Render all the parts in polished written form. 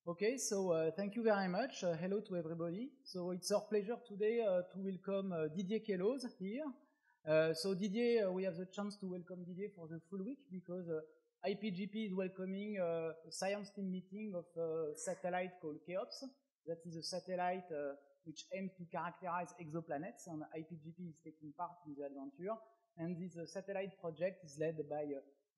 Okay, so thank you very much. Hello to everybody. So it's our pleasure today to welcome Didier Queloz here. So Didier, we have the chance to welcome Didier for the full week because IPGP is welcoming a science team meeting of a satellite called CHEOPS. That is a satellite which aims to characterize exoplanets, and IPGP is taking part in the adventure. And this satellite project is led by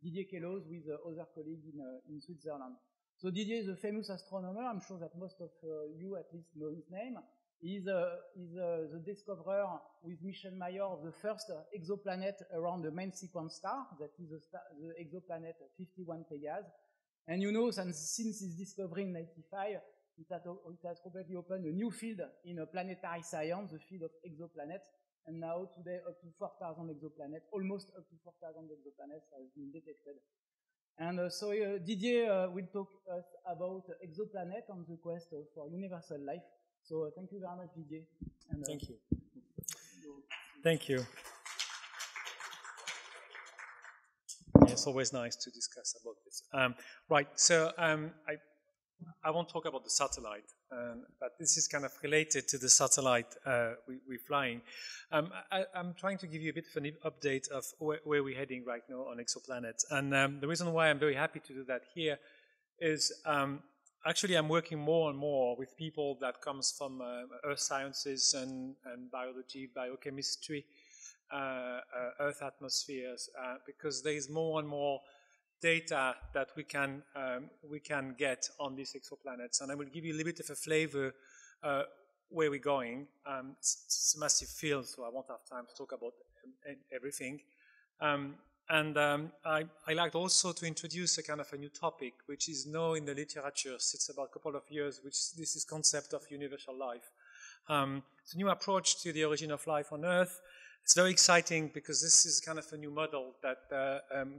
Didier Queloz with other colleagues in Switzerland. So Didier is a famous astronomer. I'm sure that most of you at least know his name. He's the discoverer with Michel Mayor of the first exoplanet around the main sequence star, that is the exoplanet 51 Pégase. And you know, since his discovery in 1995, it has completely opened a new field in planetary science, the field of exoplanets. And now today up to 4,000 exoplanets, almost up to 4,000 exoplanets have been detected. And so Didier will talk us about exoplanet and the quest for universal life. So thank you very much, Didier. And, thank you. Thank you. Yeah, it's always nice to discuss about this. Right, so I won't talk about the satellite, but this is kind of related to the satellite we're flying. I'm trying to give you a bit of an update of where we're heading right now on exoplanets. And the reason why I'm very happy to do that here is actually I'm working more and more with people that comes from earth sciences and biology, biochemistry, earth atmospheres, because there is more and more data that we can get on these exoplanets, and I will give you a little bit of a flavor where we're going. It's a massive field, so I won't have time to talk about everything. I like also to introduce a kind of a new topic, which is known in the literature since about a couple of years, which this is concept of universal life. It's a new approach to the origin of life on Earth. It's very exciting because this is kind of a new model that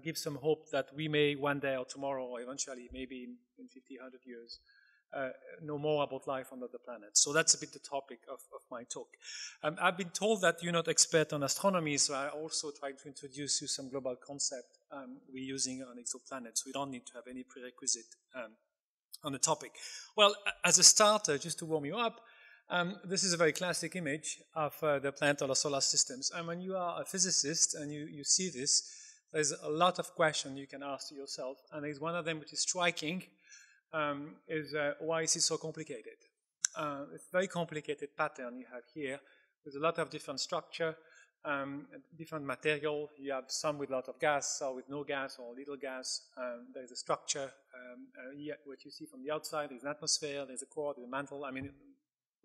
gives some hope that we may one day or tomorrow or eventually maybe in 50, 100 years know more about life on other planets. So that's a bit the topic of my talk. I've been told that you're not expert on astronomy, so I also try to introduce you some global concept we're using on exoplanets. We don't need to have any prerequisite on the topic. Well, as a starter, just to warm you up, this is a very classic image of the planet or the solar systems. And when you are a physicist and you see this, there's a lot of questions you can ask to yourself. And there's one of them which is striking, is why is it so complicated? It's a very complicated pattern you have here. There's a lot of different structure, different material. You have some with a lot of gas, some with no gas or little gas. There's a structure, what you see from the outside. There's an atmosphere, there's a core, there's a mantle. I mean,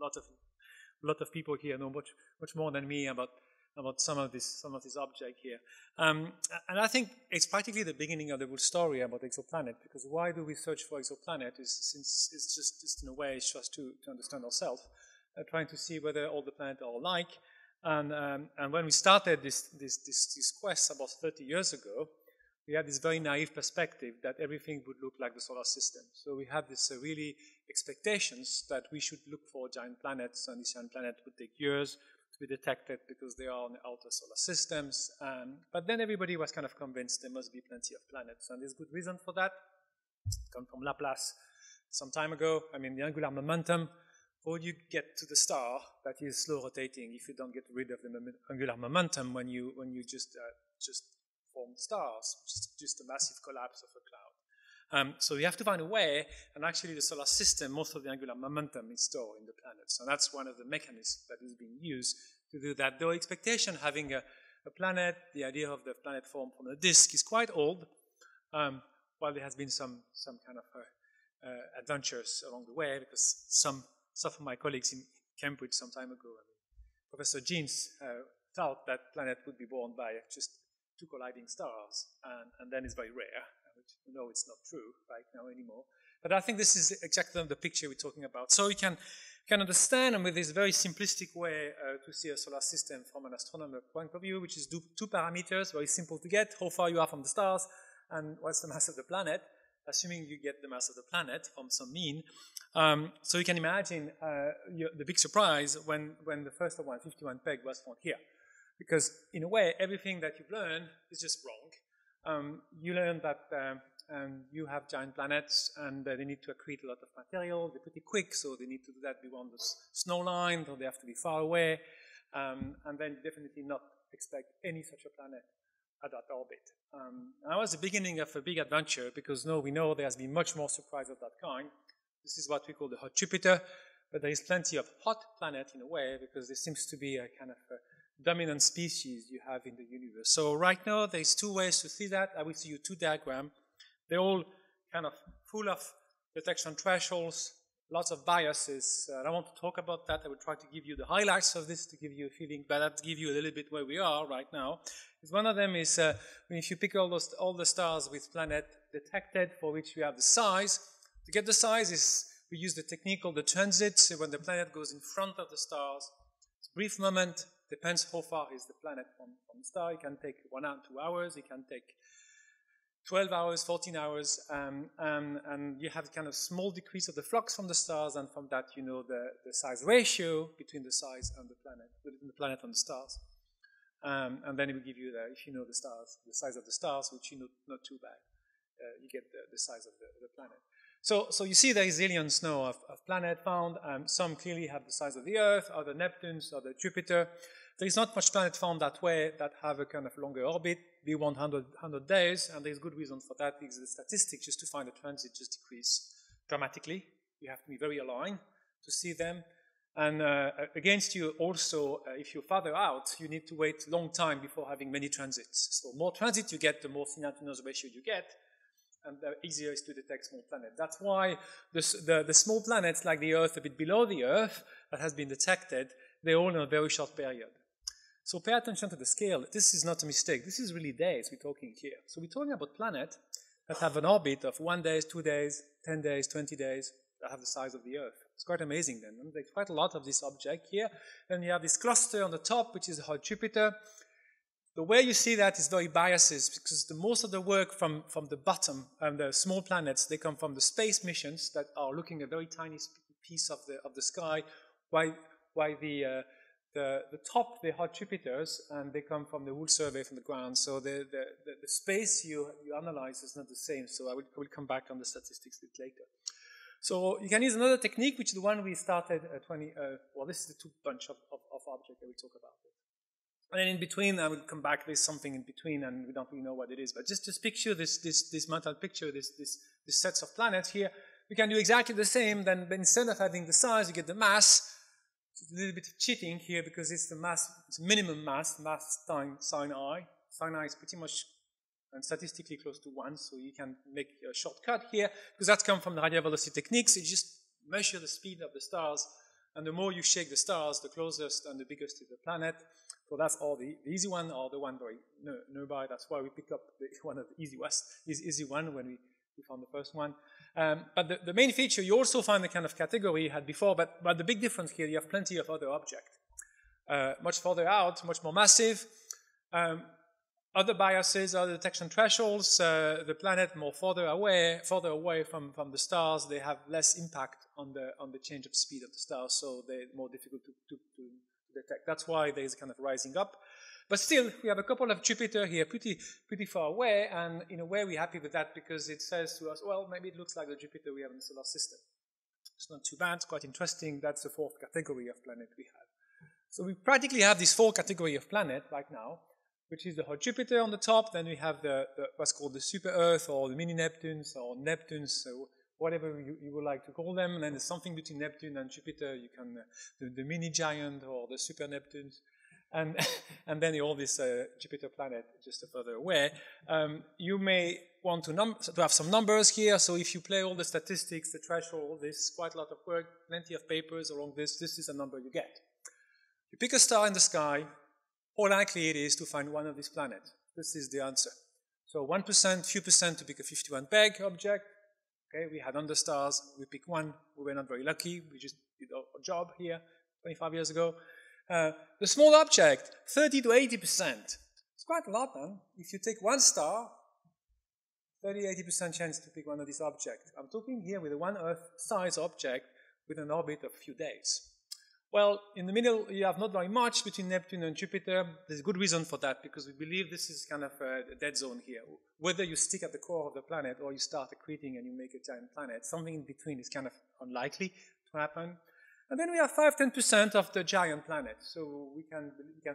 a lot of people here know much more than me about some of this object here, and I think it's practically the beginning of the whole story about exoplanet. Because why do we search for exoplanet? Is since it's just in a way it's just to understand ourselves, trying to see whether all the planets are alike. And when we started this quest about 30 years ago, we had this very naive perspective that everything would look like the solar system. So we had this really expectations that we should look for giant planets, and these giant planets would take years to be detected because they are on the outer solar systems. But then everybody was kind of convinced there must be plenty of planets, and there's good reason for that. It comes from Laplace some time ago. I mean, the angular momentum, how you get to the star that is slow rotating if you don't get rid of the angular momentum when you just form stars, which is just a massive collapse of a cloud. So you have to find a way, and actually the solar system, most of the angular momentum is stored in the planets. And that's one of the mechanisms that is being used to do that. Though expectation having a planet, the idea of the planet formed from a disk is quite old, while there has been some kind of adventures along the way, because some of my colleagues in Cambridge some time ago, Professor Jeans thought that planet would be born by just two colliding stars, and then it's very rare, which we know it's not true right now anymore. But I think this is exactly the picture we're talking about. So you can understand, and with this very simplistic way to see a solar system from an astronomer point of view, which is two parameters, very simple to get: how far you are from the stars, and what's the mass of the planet, assuming you get the mass of the planet from some mean. So you can imagine the big surprise when the first one, 51 peg, was found here. Because in a way, everything that you've learned is just wrong. you learn that you have giant planets, and they need to accrete a lot of material. They're pretty quick, so they need to do that beyond the snow line, or they have to be far away. And then definitely not expect any such a planet at that orbit. And that was the beginning of a big adventure, because now we know there has been much more surprise of that kind. This is what we call the hot Jupiter, but there is plenty of hot planet in a way, because there seems to be a kind of a dominant species you have in the universe. So right now there's two ways to see that. I will see you two diagrams. They're all kind of full of detection thresholds, lots of biases. I don't want to talk about that. I will try to give you the highlights of this to give you a feeling, but that give you a little bit where we are right now. One of them is if you pick all the stars with planet detected for which we have the size. To get the size we use the technique called the transit. So when the planet goes in front of the stars, it's a brief moment, depends how far is the planet from the star. It can take 1 hour, 2 hours. It can take 12 hours, 14 hours, and you have kind of small decrease of the flux from the stars, and from that you know the size ratio between the size and the planet and the stars. And then it will give you, if you know the size of the stars, which you know not too bad, you get the size of the planet. So you see there is zillions now of planets found. Some clearly have the size of the Earth, other Neptunes, other Jupiter. There is not much planet found that way that have a kind of longer orbit, beyond 100 days, and there's good reason for that, because the statistics just to find a transit just decrease dramatically. You have to be very aligned to see them. And against you also, if you're farther out, you need to wait a long time before having many transits. So more transit you get, the more thin-to-nose ratio you get, and the easier it is to detect small planets. That's why the small planets like the Earth, a bit below the Earth, that has been detected, they're all in a very short period. So pay attention to the scale. This is not a mistake. This is really days we're talking here. So we're talking about planets that have an orbit of 1 day, 2 days, 10 days, 20 days, that have the size of the Earth. It's quite amazing then. And there's quite a lot of this object here. And you have this cluster on the top, which is hot Jupiter. The way you see that is very biased, because most of the work from the bottom and the small planets, they come from the space missions that are looking at a very tiny piece of the sky, while the top, the hot Jupiters, and they come from the whole survey from the ground. So the space you analyze is not the same. So I will come back on the statistics a bit later. So you can use another technique, which is the one we started this is the two bunch of objects that we'll talk about. And then in between, I will come back, there's something in between, and we don't really know what it is. But just picture this mental picture, this sets of planets here. We can do exactly the same, then instead of having the size, you get the mass. It's a little bit of cheating here, because it's the mass, it's minimum mass times sin I. Sin I is pretty much and statistically close to 1, so you can make a shortcut here, because that's come from the radial velocity techniques. You just measure the speed of the stars, and the more you shake the stars, the closest and the biggest is the planet. So that's all the easy one, or the one very nearby. That's why we picked up one of the easy one when we found the first one. But the main feature, you also find the kind of category you had before, but the big difference here, you have plenty of other objects. Much further out, much more massive. Other biases, other detection thresholds, the planet more further away from the stars, they have less impact on the change of speed of the stars, so they're more difficult to detect. That's why there is kind of rising up. But still, we have a couple of Jupiter here pretty far away, and in a way we're happy with that, because it says to us, well, maybe it looks like the Jupiter we have in the solar system. It's not too bad, it's quite interesting. That's the 4th category of planet we have. So we practically have this 4 category of planet right now, which is the hot Jupiter on the top. Then we have what's called the super Earth, or the mini Neptunes, or Neptunes, so whatever you would like to call them. And then there's something between Neptune and Jupiter. You can the mini giant or the super Neptunes, and then all this Jupiter planet just further away. You may want to have some numbers here. So if you play all the statistics, the threshold, there's quite a lot of work, plenty of papers along this. This is a number you get. You pick a star in the sky. How likely it is to find one of these planets? This is the answer. So 1%, few percent to pick a 51 Peg object. Okay, we had 100 stars. We picked one. We were not very lucky. We just did our job here 25 years ago. The small object, 30 to 80%. It's quite a lot, man. If you take one star, 30-80% chance to pick one of these objects. I'm talking here with a 1 Earth size object with an orbit of a few days. Well, in the middle, you have not very much between Neptune and Jupiter. There's a good reason for that, because we believe this is kind of a dead zone here. Whether you stick at the core of the planet or you start accreting and you make a giant planet, something in between is kind of unlikely to happen. And then we have 5-10% of the giant planet. So we can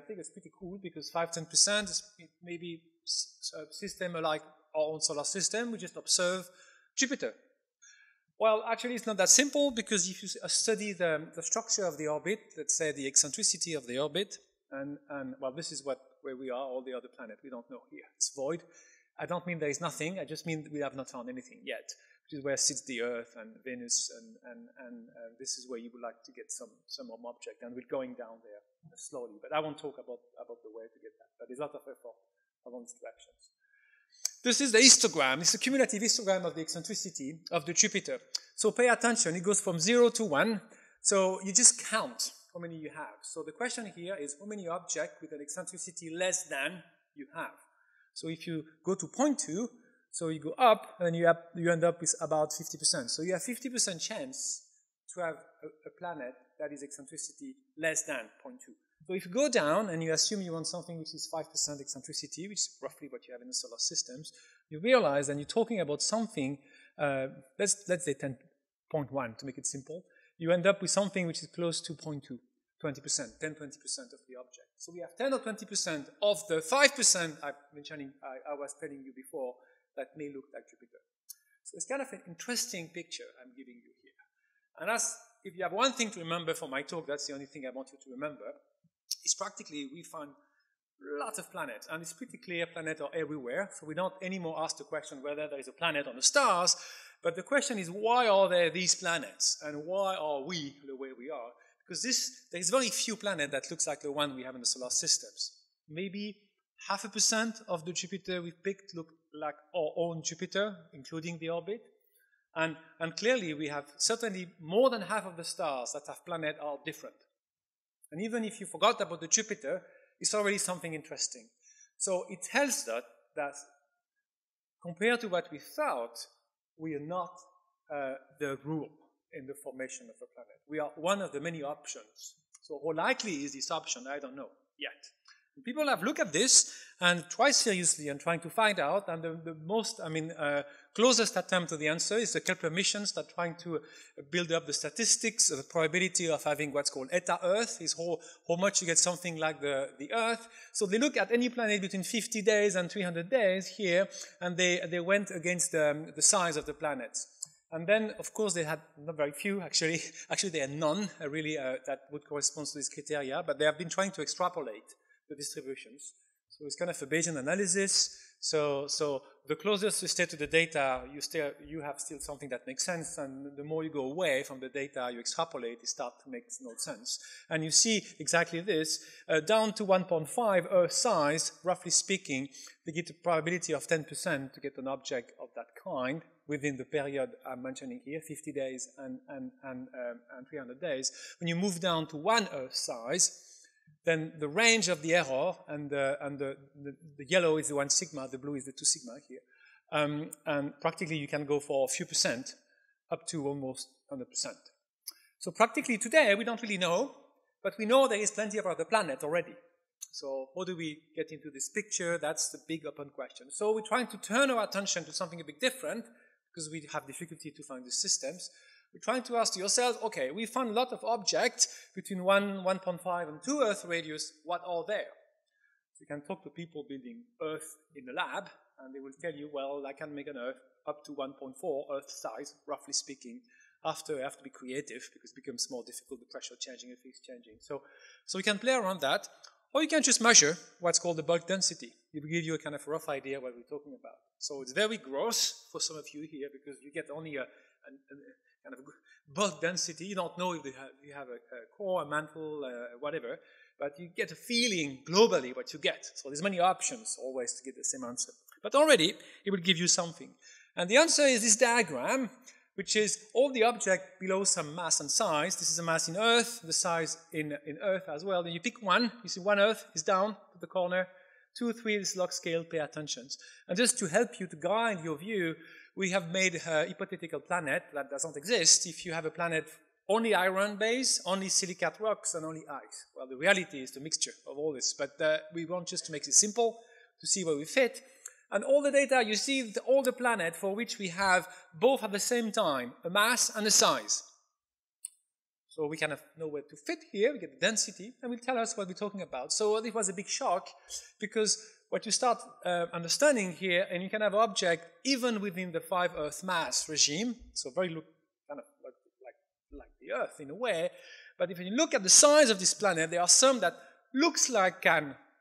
think it's pretty cool, because 5-10% is maybe a system like our own solar system. We just observe Jupiter. Well, actually, it's not that simple, because if you study the structure of the orbit, let's say the eccentricity of the orbit, and well, this is where we are, all the other planets, we don't know here. It's void. I don't mean there is nothing, I just mean we have not found anything yet, which is where sits the Earth and Venus, and this is where you would like to get some object, and we're going down there slowly. But I won't talk about the way to get that, but there's a lot of effort along these directions. This is the histogram. It's a cumulative histogram of the eccentricity of the Jupiter. So pay attention, it goes from 0 to 1. So you just count how many you have. So the question here is how many objects with an eccentricity less than you have. So if you go to 0.2, so you go up, and you end up with about 50%. So you have 50% chance to have a planet that is eccentricity less than 0.2. So if you go down and you assume you want something which is 5% eccentricity, which is roughly what you have in the solar systems, you realize that you're talking about something, let's say 10.1 to make it simple. You end up with something which is close to 0.2, 20%, 10-20% of the object. So we have 10 or 20% of the 5% I was telling you before that may look like Jupiter. So it's kind of an interesting picture I'm giving you here. And if you have one thing to remember from my talk, that's the only thing I want you to remember, is practically we find lots of planets, and it's pretty clear planets are everywhere, so we don't anymore ask the question whether there is a planet on the stars, but the question is why are there these planets, and why are we the way we are? Because there is very few planets that looks like the one we have in the solar systems. Maybe 0.5% of the Jupiter we picked look like our own Jupiter, including the orbit, and clearly we have certainly more than half of the stars that have planets are different. And even if you forgot about the Jupiter, it's already something interesting. So it tells us that compared to what we thought, we are not the rule in the formation of a planet. We are one of the many options. So how likely is this option? I don't know yet. And people have looked at this and tried seriously and trying to find out, and the most, closest attempt to the answer is the Kepler missions that are trying to build up the statistics, the probability of having what's called eta Earth, is how much you get something like the Earth. So they look at any planet between 50 days and 300 days here, and they went against the size of the planets. And then, of course, they had not very few, actually they had none, really, that would correspond to this criteria, but they have been trying to extrapolate the distributions. So it's kind of a Bayesian analysis. So the closest you stay to the data, you have still something that makes sense, and the more you go away from the data you extrapolate, it starts to make no sense. And you see exactly this, down to 1.5 Earth size, roughly speaking, they get a probability of 10% to get an object of that kind within the period I'm mentioning here, 50 days and 300 days. When you move down to 1 Earth size, then the range of the error, and the yellow is the 1 sigma, the blue is the 2 sigma here. And practically you can go for a few percent up to almost 100%. So practically today we don't really know, but we know there is plenty of other planets already. So how do we get into this picture? That's the big open question. So we're trying to turn our attention to something a bit different, because we have difficulty to find the systems. We're trying to ask yourself, okay, we found a lot of objects between 1.5 and 2 Earth radius. What are there? So you can talk to people building Earth in the lab, and they will tell you, well, I can make an Earth up to 1.4 Earth size, roughly speaking. After, you have to be creative, because it becomes more difficult, the pressure changing, the phase changing. So we can play around that, or you can just measure what's called the bulk density. It will give you a kind of rough idea what we're talking about. So it's very gross for some of you here, because you get only a kind of bulk density. You don't know if you have a core, a mantle, whatever, but you get a feeling globally what you get. So there's many options always to get the same answer. But already, it will give you something. And the answer is this diagram, which is all the objects below some mass and size. This is a mass in Earth, the size in Earth as well. Then you pick one. You see 1 Earth is down to the corner. 2, 3 is log scale, pay attention. And just to help you to guide your view, we have made a hypothetical planet that doesn't exist. If you have a planet only iron base, only silicate rocks, and only ice. Well, the reality is the mixture of all this, but we want just to make it simple to see where we fit. And all the data, you see all the planets for which we have both at the same time a mass and a size. So we kind of know where to fit here, we get the density, and will tell us what we're talking about. So this was a big shock, because what you start understanding here, and you can have an object even within the 5 Earth mass regime, so very kind of like the Earth in a way, but if you look at the size of this planet, there are some that looks like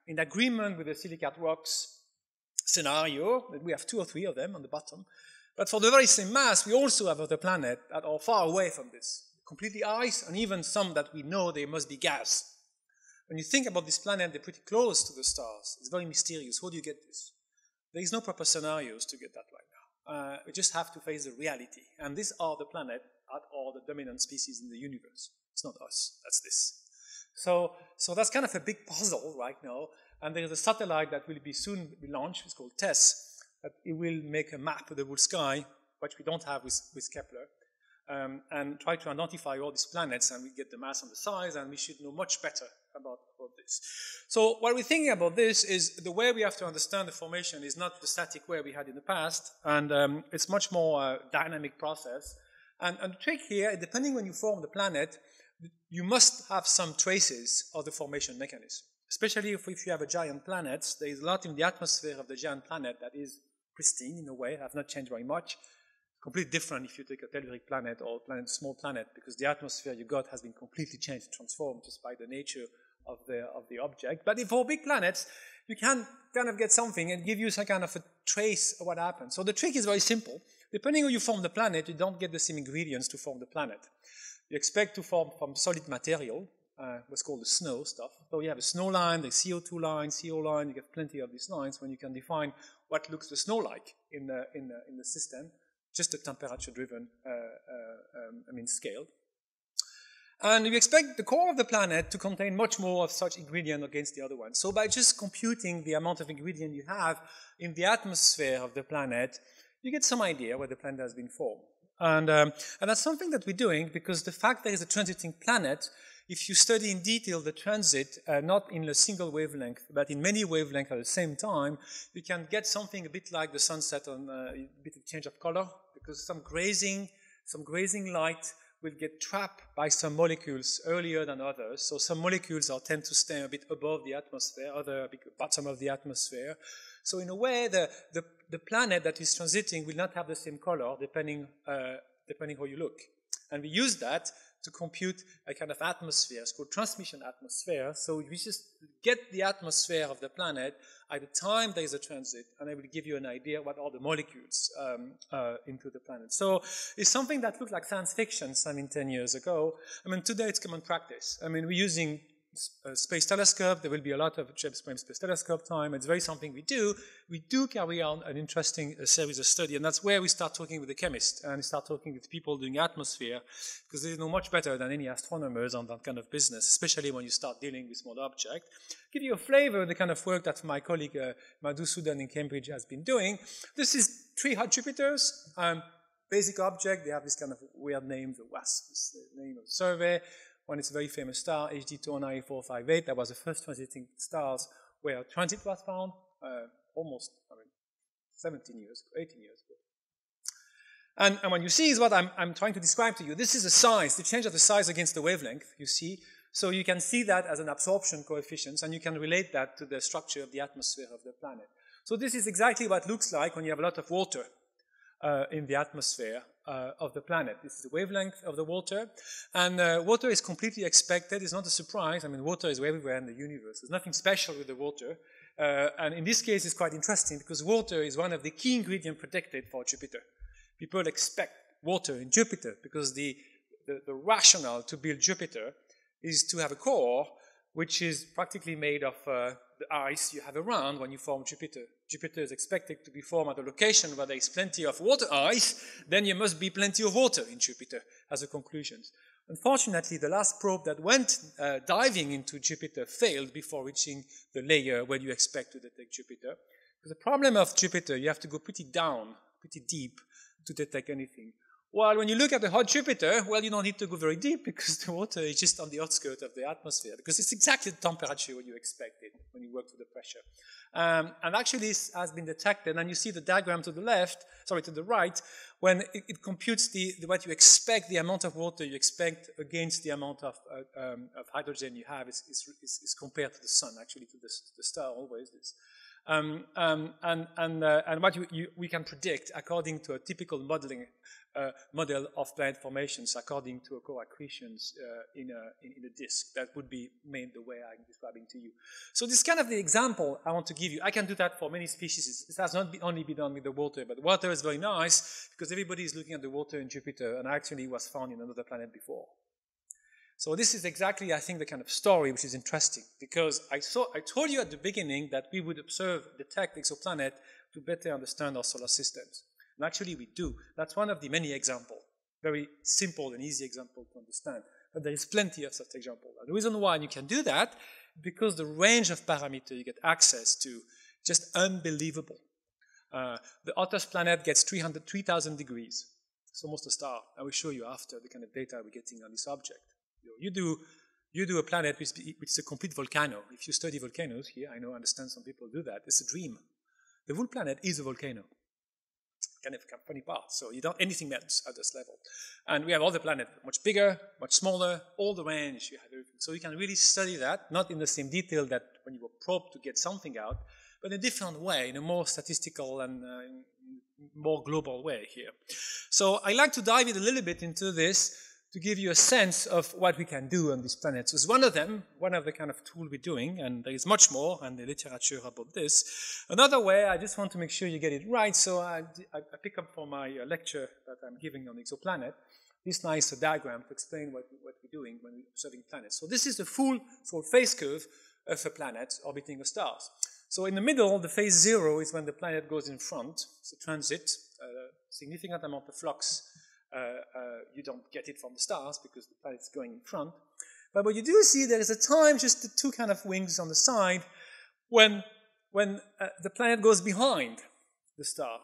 in agreement with the silicate rocks scenario, that we have 2 or 3 of them on the bottom, but for the very same mass, we also have other planets that are far away from this. Completely ice, and even some that we know they must be gas. When you think about this planet, they're pretty close to the stars. It's very mysterious. How do you get this? There is no proper scenarios to get that right now. We just have to face the reality. And these are the planets that are the dominant species in the universe. It's not us, that's this. So that's kind of a big puzzle right now. And there is a satellite that will be soon be launched. It's called TESS. That it will make a map of the whole sky, which we don't have with Kepler. And try to identify all these planets, and we get the mass and the size, and we should know much better about this. So what we're thinking about this is the way we have to understand the formation is not the static way we had in the past, and it's much more dynamic process. And the trick here, depending when you form the planet, you must have some traces of the formation mechanism. Especially if you have a giant planet, there is a lot in the atmosphere of the giant planet that is pristine in a way, have not changed very much. Completely different if you take a telluric planet or a small planet, because the atmosphere you got has been completely changed, transformed just by the nature of the object. But for big planets, you can kind of get something and give you some kind of a trace of what happened. So the trick is very simple. Depending on how you form the planet, you don't get the same ingredients to form the planet. You expect to form from solid material, what's called the snow stuff. So you have a snow line, the CO2 line, CO line, you get plenty of these lines when you can define what looks the snow like in the system. Just a temperature-driven scale. And you expect the core of the planet to contain much more of such ingredient against the other one. So by just computing the amount of ingredient you have in the atmosphere of the planet, you get some idea where the planet has been formed. And that's something that we're doing because the fact there is a transiting planet, if you study in detail the transit, not in a single wavelength, but in many wavelengths at the same time, you can get something a bit like the sunset on a bit of change of color, because some grazing light will get trapped by some molecules earlier than others. So some molecules tend to stay a bit above the atmosphere, other a bit bottom of the atmosphere. So in a way, the planet that is transiting will not have the same color depending how you look. And we use that to compute a kind of atmosphere. It's called transmission atmosphere. So we just get the atmosphere of the planet at the time there is a transit, and I will give you an idea what are the molecules into the planet. So it's something that looked like science fiction 10 years ago. Today it's common practice. We're using a space telescope. There will be a lot of James Webb Space Telescope time. It's very something we do. We do carry on an interesting series of study, and that's where we start talking with the chemists and start talking with people doing atmosphere, because they know much better than any astronomers on that kind of business, especially when you start dealing with small objects. Give you a flavor of the kind of work that my colleague Madhu Sudan in Cambridge has been doing. This is 3 hot Jupiters. Basic object, they have this kind of weird name, the WASP is the name of the survey. One is a very famous star, HD 29458. That was the first transiting stars where transit was found, almost 17 years, 18 years ago. And what you see is what I'm trying to describe to you. This is the size, the change of the size against the wavelength, you see. So you can see that as an absorption coefficient, and you can relate that to the structure of the atmosphere of the planet. So this is exactly what it looks like when you have a lot of water in the atmosphere of the planet. This is the wavelength of the water, and water is completely expected. It's not a surprise. Water is everywhere in the universe. There's nothing special with the water, and in this case it's quite interesting because water is one of the key ingredients predicted for Jupiter. People expect water in Jupiter because the rationale to build Jupiter is to have a core which is practically made of the ice you have around when you form Jupiter. Jupiter is expected to be formed at a location where there is plenty of water ice, then there must be plenty of water in Jupiter as a conclusion. Unfortunately, the last probe that went diving into Jupiter failed before reaching the layer where you expect to detect Jupiter. Because the problem of Jupiter, you have to go pretty down, pretty deep to detect anything. While when you look at the hot Jupiter, well, you don't need to go very deep because the water is just on the outskirts of the atmosphere, because it's exactly the temperature you expected when you work with the pressure. And actually this has been detected, and you see the diagram to the right, when it computes what you expect, the amount of water you expect against the amount of hydrogen you have is compared to the sun, actually to the star always is. And what we can predict according to a typical model of planet formations, according to a core accretions in a disk. That would be made the way I'm describing to you. So this is kind of the example I want to give you. I can do that for many species. It has not only been done with the water, but the water is very nice because everybody is looking at the water in Jupiter, and actually was found in another planet before. So this is exactly, I think, the kind of story which is interesting, because I told you at the beginning that we would detect exoplanet to better understand our solar systems. And actually we do. That's one of the many examples. Very simple and easy example to understand. But there is plenty of such examples. And the reason why you can do that, because the range of parameters you get access to, just unbelievable. The hottest planet gets 3,000 degrees. It's almost a star. I will show you after the kind of data we're getting on this object. You do a planet which is a complete volcano. If you study volcanoes here, I understand some people do that. It's a dream. The whole planet is a volcano. Kind of funny part. So anything melts at this level. And we have other planets much bigger, much smaller, all the range. You have everything. So you can really study that, not in the same detail that when you were probed to get something out, but in a different way, in a more statistical and more global way here. So I like to dive in a little bit into this to give you a sense of what we can do on these planets. It's one of the kind of tool we're doing, and there is much more and the literature about this. Another way, I just want to make sure you get it right, so I pick up for my lecture that I'm giving on exoplanet, this nice diagram to explain what we're doing when we're observing planets. So this is the full phase curve of a planet orbiting a star. So in the middle, the phase 0 is when the planet goes in front. It's a transit, significant amount of flux. You don't get it from the stars because the planet's going in front. But what you do see, there is a time, just the two kind of wings on the side, when the planet goes behind the star.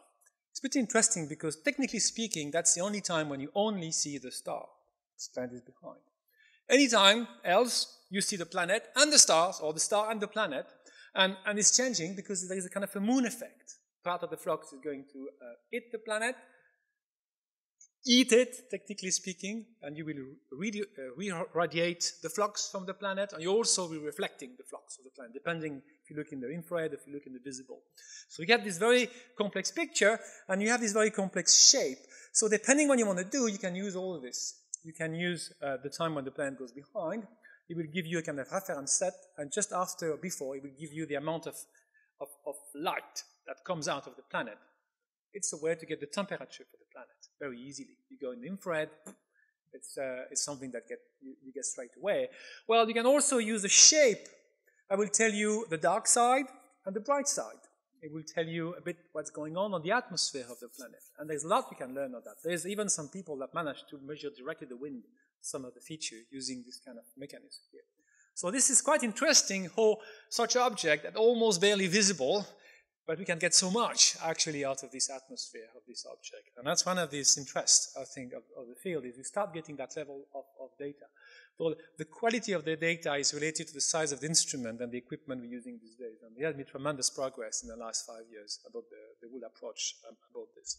It's pretty interesting because technically speaking, that's the only time when you only see the star. The planet is behind. Anytime else, you see the planet and the stars, or the star and the planet, and it's changing because there is a kind of a moon effect. Part of the flux is going to hit the planet, eat it, technically speaking, and you will re-radiate the flux from the planet, and you also will be reflecting the flux of the planet, depending if you look in the infrared, if you look in the visible. So you get this very complex picture, and you have this very complex shape. So depending on what you want to do, you can use all of this. You can use the time when the planet goes behind. It will give you a kind of reference set, and just after or before, it will give you the amount of light that comes out of the planet. It's a way to get the temperature for the planet very easily. You go in the infrared, it's something that you get straight away. Well, you can also use the shape. I will tell you the dark side and the bright side. It will tell you a bit what's going on the atmosphere of the planet. And there's a lot we can learn of that. There's even some people that manage to measure directly the wind, some of the feature, using this kind of mechanism here. So this is quite interesting how such an object that almost barely visible, but we can get so much actually out of this atmosphere of this object. And that's one of these interests, I think, of the field, is we start getting that level of data. So the quality of the data is related to the size of the instrument and the equipment we're using these days. And there has been tremendous progress in the last 5 years about the whole approach about this.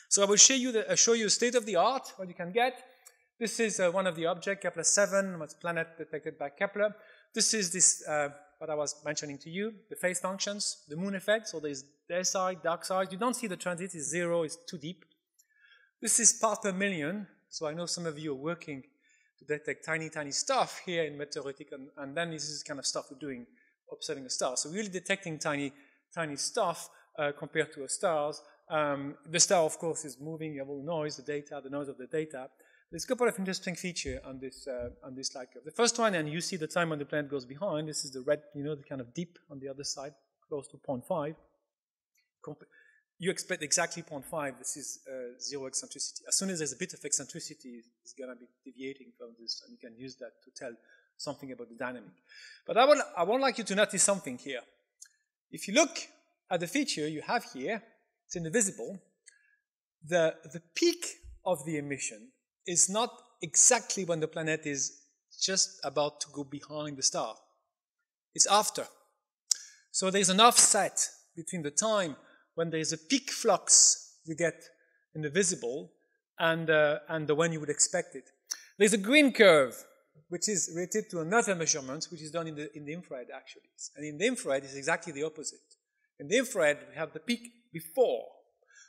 So I will show you state of the art, what you can get. This is one of the objects, Kepler-7, was planet detected by Kepler. This is what I was mentioning to you, the phase functions, the moon effect. So there's their side, dark side. You don't see the transit, it's 0, it's too deep. This is part per million. So I know some of you are working to detect tiny, tiny stuff here in meteoritic, and then this is the kind of stuff we're doing, observing a star. So we're really detecting tiny, tiny stuff compared to a stars. The star, of course, is moving. You have all the noise of the data. There's a couple of interesting features on this light curve. The first one, and you see the time when the planet goes behind. This is the red, the kind of dip on the other side, close to 0.5. You expect exactly 0.5. This is 0 eccentricity. As soon as there's a bit of eccentricity, it's going to be deviating from this, and you can use that to tell something about the dynamic. But I would like you to notice something here. If you look at the feature you have here, it's in the visible. The peak of the emission is not exactly when the planet is just about to go behind the star. It's after. So there's an offset between the time when there's a peak flux you get in the visible and the when you would expect it. There's a green curve, which is related to another measurement, which is done in the infrared, actually. And in the infrared, it's exactly the opposite. In the infrared, we have the peak before.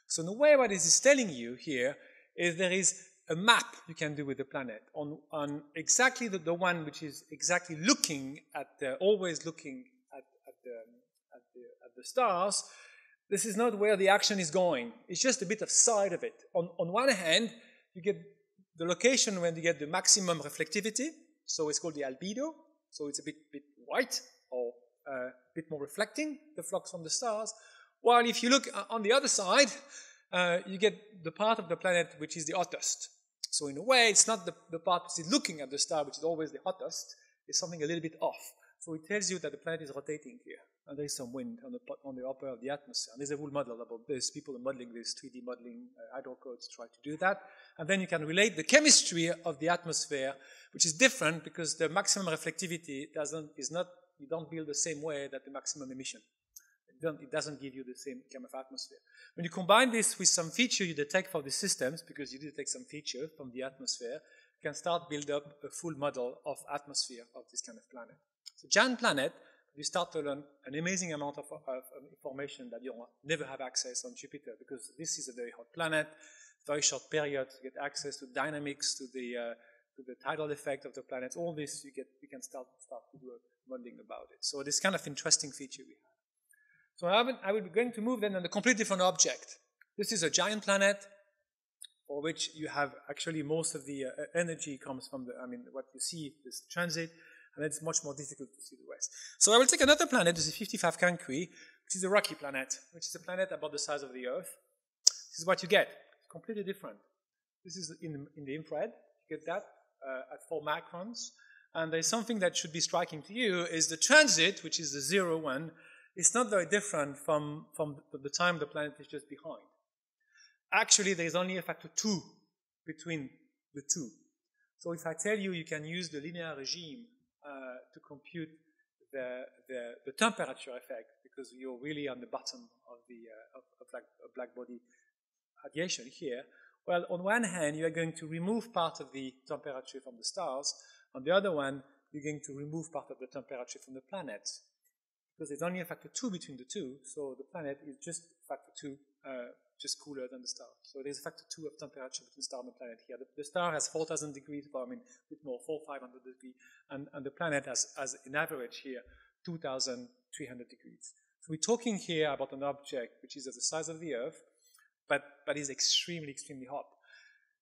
So in a way, what this is telling you here is there is a map you can do with the planet on exactly the one which is exactly looking at always looking at the stars. This is not where the action is going. It's just a bit of side of it. On one hand, you get the location when you get the maximum reflectivity. So it's called the albedo. So it's a bit white or a bit more reflecting the flux from the stars. While if you look on the other side, you get the part of the planet which is the hottest. So in a way, it's not the part which is looking at the star, which is always the hottest. It's something a little bit off. So it tells you that the planet is rotating here. And there is some wind on the upper of the atmosphere. And there's a whole model about this. People are modeling this, 3D modeling, hydrocodes try to do that. And then you can relate the chemistry of the atmosphere, which is different because the maximum reflectivity you don't build the same way that the maximum emission. It doesn't give you the same kind of atmosphere. When you combine this with some feature you detect for the systems, because you detect some feature from the atmosphere, you can start build up a full model of atmosphere of this kind of planet. So giant planet, you start to learn an amazing amount of information that you'll never have access on Jupiter, because this is a very hot planet, very short period to get access to dynamics, to the tidal effect of the planets. All this you can start to do a modeling about it. So this kind of interesting feature we have. So I will be going to move then on a completely different object. This is a giant planet for which you have actually most of the energy comes from what you see is transit, and it's much more difficult to see the rest. So I will take another planet, this is 55 Cancri, which is a rocky planet, which is a planet about the size of the Earth. This is what you get. It's completely different. This is in the infrared. You get that at 4 microns. And there's something that should be striking to you is the transit, which is the 0, 1, it's not very different from the time the planet is just behind. Actually, there's only a factor 2 between the two. So if I tell you can use the linear regime to compute the temperature effect, because you're really on the bottom of black body radiation here, well, on one hand, you are going to remove part of the temperature from the stars. On the other one, you're going to remove part of the temperature from the planets. Because there's only a factor 2 between the two, so the planet is just factor 2, just cooler than the star. So there's a factor 2 of temperature between the star and the planet here. The star has 4,000 degrees, a bit more, 4,500 degrees, and the planet has an average here, 2,300 degrees. So we're talking here about an object which is of the size of the Earth, but is extremely, extremely hot.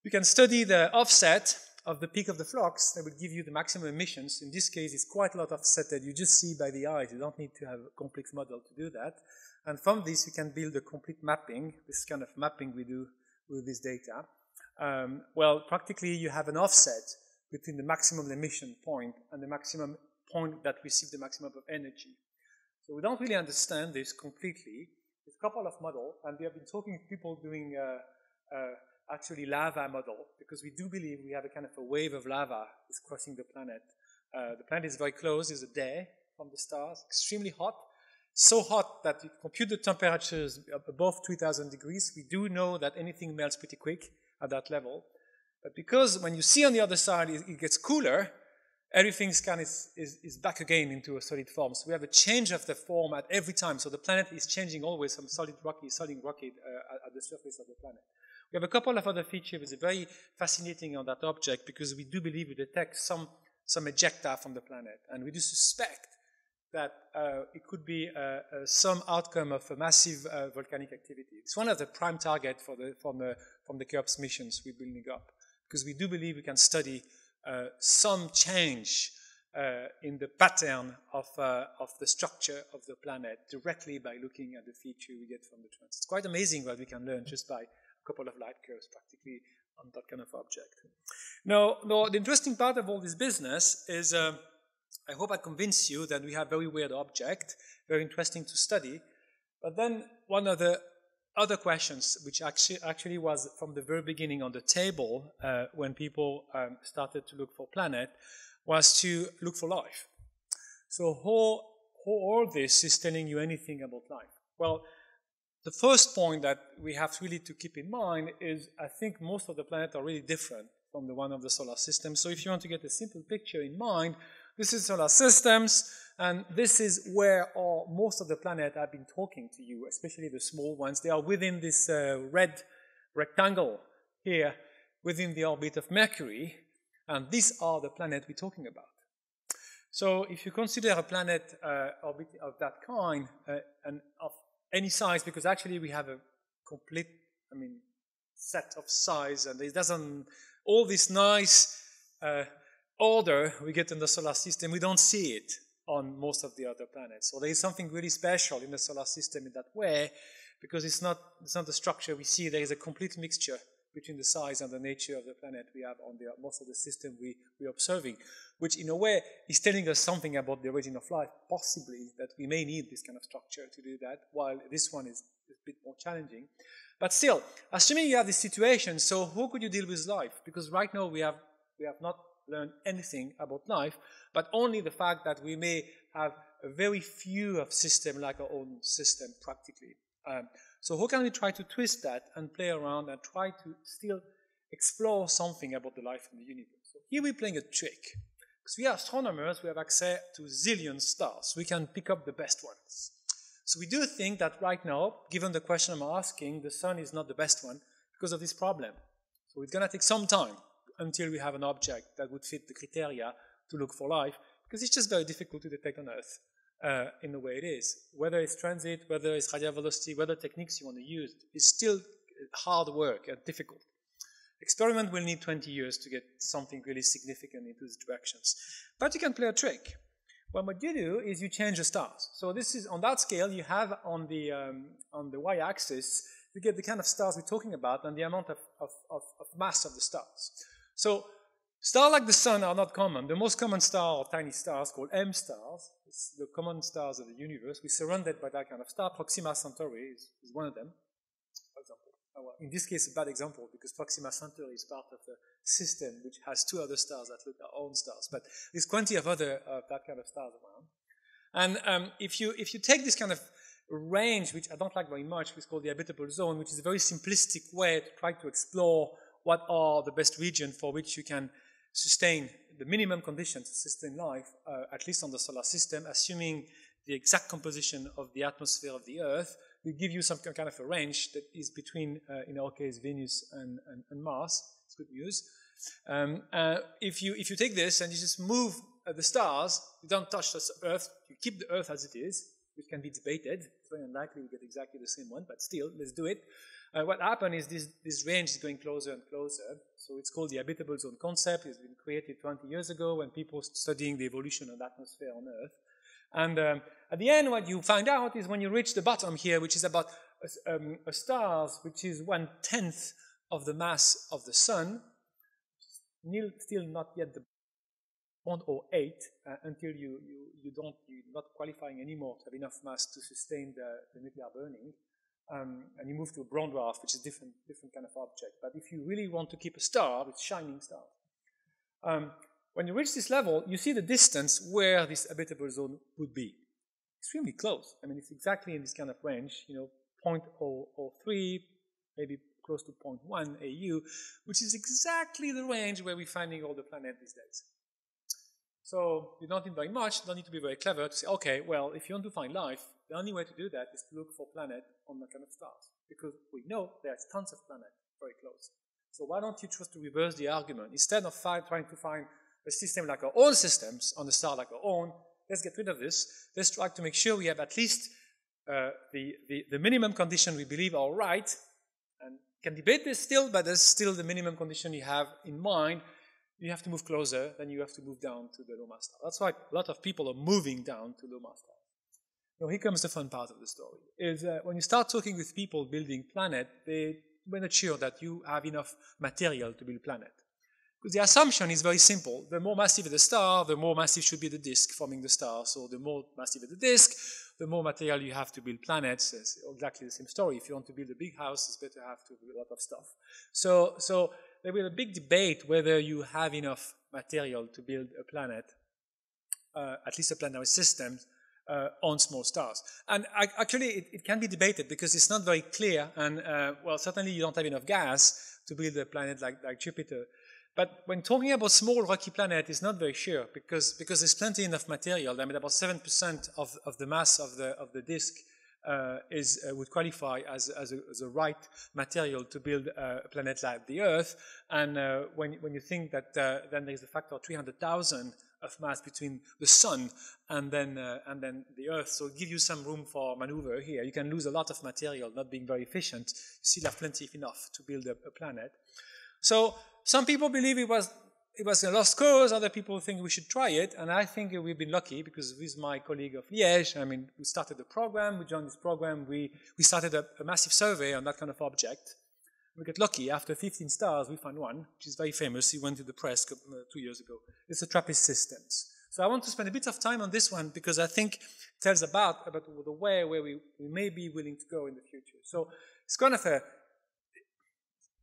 You can study the offset of the peak of the flux that will give you the maximum emissions. In this case, it's quite a lot of offset that you just see by the eyes. You don't need to have a complex model to do that. And from this, you can build a complete mapping, this kind of mapping we do with this data. Well, practically, you have an offset between the maximum emission point and the maximum point that receives the maximum of energy. So we don't really understand this completely. There's a couple of models, and we have been talking to people doing actually lava model, because we do believe we have a kind of a wave of lava is crossing the planet. The planet is very close, it's a day from the stars, extremely hot, so hot that you compute the temperatures above 3,000 degrees. We do know that anything melts pretty quick at that level. But because when you see on the other side it gets cooler, everything is back again into a solid form. So we have a change of the form at every time. So the planet is changing always from solid rocky at the surface of the planet. We have a couple of other features which are very fascinating on that object, because we do believe we detect some ejecta from the planet, and we do suspect that it could be some outcome of a massive volcanic activity. It's one of the prime targets from the CURPS missions we're building up, because we do believe we can study some change in the pattern of the structure of the planet directly by looking at the feature we get from the transit. It's quite amazing what we can learn just by couple of light curves practically on that kind of object. Now, the interesting part of all this business is, I hope I convince you that we have very weird object, very interesting to study, but then one of the other questions, which actually was from the very beginning on the table when people started to look for planet, was to look for life. So how all this is telling you anything about life? Well, the first point that we have really to keep in mind is I think most of the planets are really different from the one of the solar system. So if you want to get a simple picture in mind, this is solar systems, and this is where most of the planets have been talking to you, especially the small ones. They are within this red rectangle here, within the orbit of Mercury, and these are the planets we're talking about. So if you consider a planet orbit of that kind, and of any size, because actually we have a complete, set of size, and it doesn't, all this nice order we get in the solar system, we don't see it on most of the other planets. So there is something really special in the solar system in that way, because it's not the structure we see. There is a complete mixture between the size and the nature of the planet we have on most of the system we're observing, which in a way is telling us something about the origin of life, possibly that we may need this kind of structure to do that, while this one is a bit more challenging. But still, assuming you have this situation, so how could you deal with life? Because right now we have not learned anything about life, but only the fact that we may have a very few of systems like our own system practically. So how can we try to twist that and play around and try to still explore something about the life in the universe? So here we're playing a trick. Because we are astronomers, we have access to zillion stars. We can pick up the best ones. So we do think that right now, given the question I'm asking, the sun is not the best one because of this problem. So it's going to take some time until we have an object that would fit the criteria to look for life, because it's just very difficult to detect on Earth. In the way it is. Whether it's transit, whether it's radial velocity, whether techniques you want to use, it's still hard work and difficult. Experiment will need 20 years to get something really significant into these directions. But you can play a trick. Well, what you do is you change the stars. So this is, on that scale, you have on the y-axis, you get the kind of stars we're talking about and the amount of mass of the stars. So stars like the sun are not common. The most common star are tiny stars called M stars. It's the common stars of the universe. We're surrounded by that kind of star. Proxima Centauri is one of them, for example. Well, in this case, a bad example, because Proxima Centauri is part of a system which has two other stars that look like our own stars. But there's plenty of other that kind of stars around. And if you take this kind of range, which I don't like very much, which is called the Habitable Zone, which is a very simplistic way to try to explore what are the best regions for which you can sustain the minimum conditions to sustain life, at least on the solar system, assuming the exact composition of the atmosphere of the Earth, will give you some kind of a range that is between, in our case, Venus and Mars. It's good news. If you take this and you just move the stars, you don't touch the Earth, you keep the Earth as it is, which can be debated. It's very unlikely we get exactly the same one, but still, let's do it. What happened is this range is going closer and closer. So it's called the Habitable Zone concept. It's been created 20 years ago when people studying the evolution of the atmosphere on Earth. And at the end, what you find out is when you reach the bottom here, which is about a star which is 1/10 of the mass of the sun, still not yet the 0.08 until you're not qualifying anymore to have enough mass to sustain the nuclear burning. And you move to a brown dwarf, which is different kind of object. But if you really want to keep a star, it's shining star. When you reach this level, you see the distance where this habitable zone would be. Extremely close. I mean, it's exactly in this kind of range, 0.003, maybe close to 0.1 AU, which is exactly the range where we're finding all the planets these days. So you don't need very much, you don't need to be very clever to say, okay, well, if you want to find life, the only way to do that is to look for planets on that kind of stars, because we know there's tons of planets very close. So why don't you try to reverse the argument? Instead of trying to find a system like our own systems on a star like our own, let's get rid of this. Let's try to make sure we have at least the minimum condition we believe are right, and you can debate this still, but there's still the minimum condition you have in mind. You have to move closer, then you have to move down to the low mass star. That's why a lot of people are moving down to low mass stars. Now, here comes the fun part of the story. Is when you start talking with people building planet, we're not sure that you have enough material to build planet. Because the assumption is very simple. The more massive the star, the more massive should be the disk forming the star. So the more massive the disk, the more material you have to build planets. It's exactly the same story. If you want to build a big house, it's better to have to build a lot of stuff. So there will be a big debate whether you have enough material to build a planet, at least a planetary system, on small stars. And actually, it can be debated because it's not very clear. And, well, certainly you don't have enough gas to build a planet like Jupiter. But when talking about small rocky planet, it's not very sure because there's plenty enough material. I mean, about 7% of the mass of the disk would qualify as a right material to build a planet like the Earth. And when you think that then there's a factor of 300,000 of mass between the Sun and then the Earth, so give you some room for maneuver here. You can lose a lot of material, not being very efficient. You still have plenty enough to build a planet. So some people believe it was a lost cause. Other people think we should try it. And I think we've been lucky because with my colleague of Liège, I mean, we started the program. We joined this program. We started a massive survey on that kind of object. We got lucky. After 15 stars, we found one, which is very famous. He went to the press 2 years ago. It's the TRAPPIST systems. So I want to spend a bit of time on this one because I think it tells about the way where we may be willing to go in the future. So it's kind of a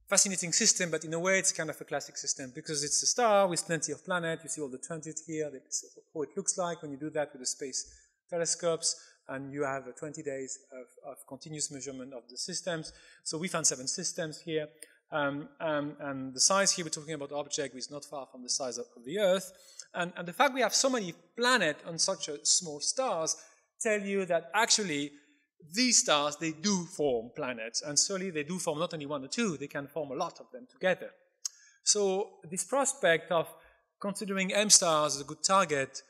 fascinating system, but in a way it's kind of a classic system because it's a star with plenty of planets. You see all the transit here. That's how it looks like when you do that with the space telescopes, and you have 20 days of continuous measurement of the systems. So we found 7 systems here, and the size here we're talking about object is not far from the size of the Earth, and the fact we have so many planets on such a small stars tell you that actually these stars, they do form planets, and certainly they do form not only 1 or 2, they can form a lot of them together. So this prospect of considering M stars as a good target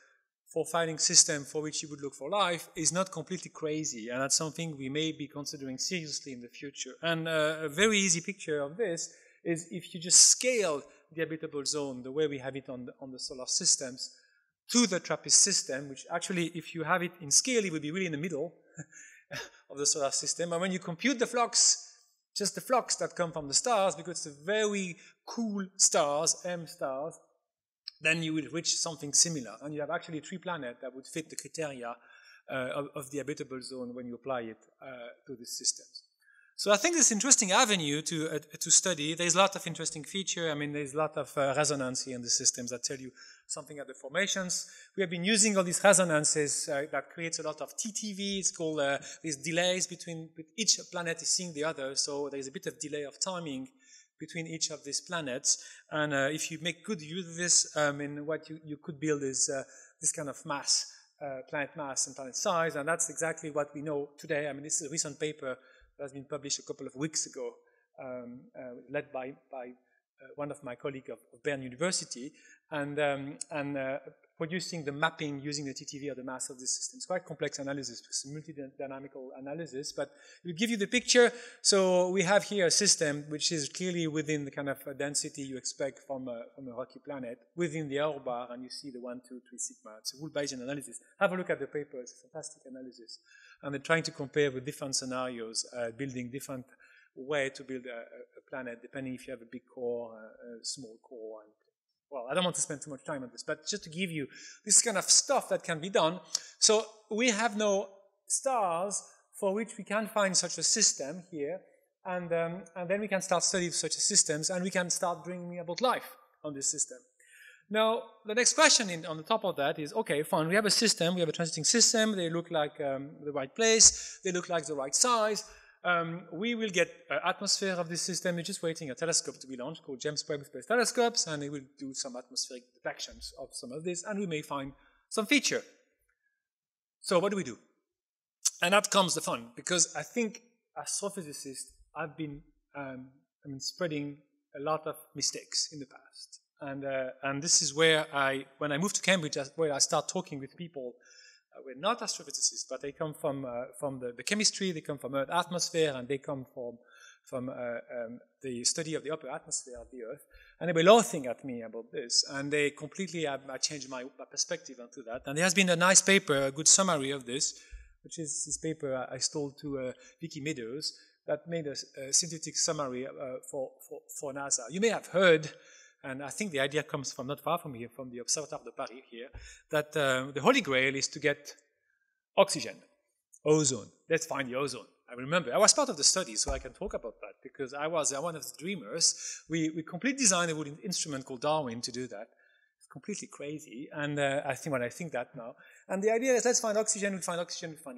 for finding system for which you would look for life is not completely crazy, and that's something we may be considering seriously in the future. And a very easy picture of this is if you just scale the habitable zone the way we have it on the solar systems to the TRAPPIST system, which actually, if you have it in scale, it would be really in the middle of the solar system. And when you compute the flux, just the flux that come from the stars, because it's very cool stars, M stars, then you will reach something similar. And you have actually 3 planets that would fit the criteria of the habitable zone when you apply it to these systems. So I think this interesting avenue to study. There's a lot of interesting feature. I mean, there's a lot of resonance here in the systems that tell you something at the formations. We have been using all these resonances that creates a lot of TTV. It's called these delays between each planet is seeing the other. So there's a bit of delay of timing between each of these planets. And if you make good use of this, what you could build is this kind of mass, planet mass and planet size. And that's exactly what we know today. I mean, this is a recent paper that has been published a couple of weeks ago, led by one of my colleagues of Bern University, and producing the mapping using the TTV of the mass of this system. It's quite complex analysis, it's multi-dynamical analysis, but it will give you the picture. So we have here a system which is clearly within the kind of density you expect from a rocky planet, within the error bar, and you see the 1, 2, 3 sigma. It's a rule Bayesian analysis. Have a look at the paper, it's a fantastic analysis. And they're trying to compare with different scenarios, building different way to build a planet, depending if you have a big core, a small core. And, well, I don't want to spend too much time on this, but just to give you this kind of stuff that can be done. So we have no stars for which we can find such a system here, and then we can start studying such systems, and we can start dreaming about life on this system. Now, the next question on the top of that is, okay, fine, we have a system, we have a transiting system, they look like the right place, they look like the right size. We will get an atmosphere of this system. We're just waiting a telescope to be launched called James Webb Space Telescopes, and it will do some atmospheric detections of some of this, and we may find some feature. So what do we do? And that comes the fun, because I think as astrophysicists, I've been spreading a lot of mistakes in the past. And this is where when I moved to Cambridge, where I start talking with people. We're not astrophysicists, but they come from the chemistry, they come from Earth atmosphere, and they come from the study of the upper atmosphere of the Earth. And they were laughing at me about this, and they completely changed my perspective onto that. And there has been a nice paper, a good summary of this, which is this paper I stole to Vicky Meadows, that made a synthetic summary for NASA. You may have heard and I think the idea comes from not far from here, from the Observatoire de Paris here, that the Holy Grail is to get oxygen, ozone. Let's find the ozone. I remember, I was part of the study, so I can talk about that, because I was one of the dreamers. We completely designed a wooden instrument called Darwin to do that. It's completely crazy, and I think that now. And the idea is, let's find oxygen, we find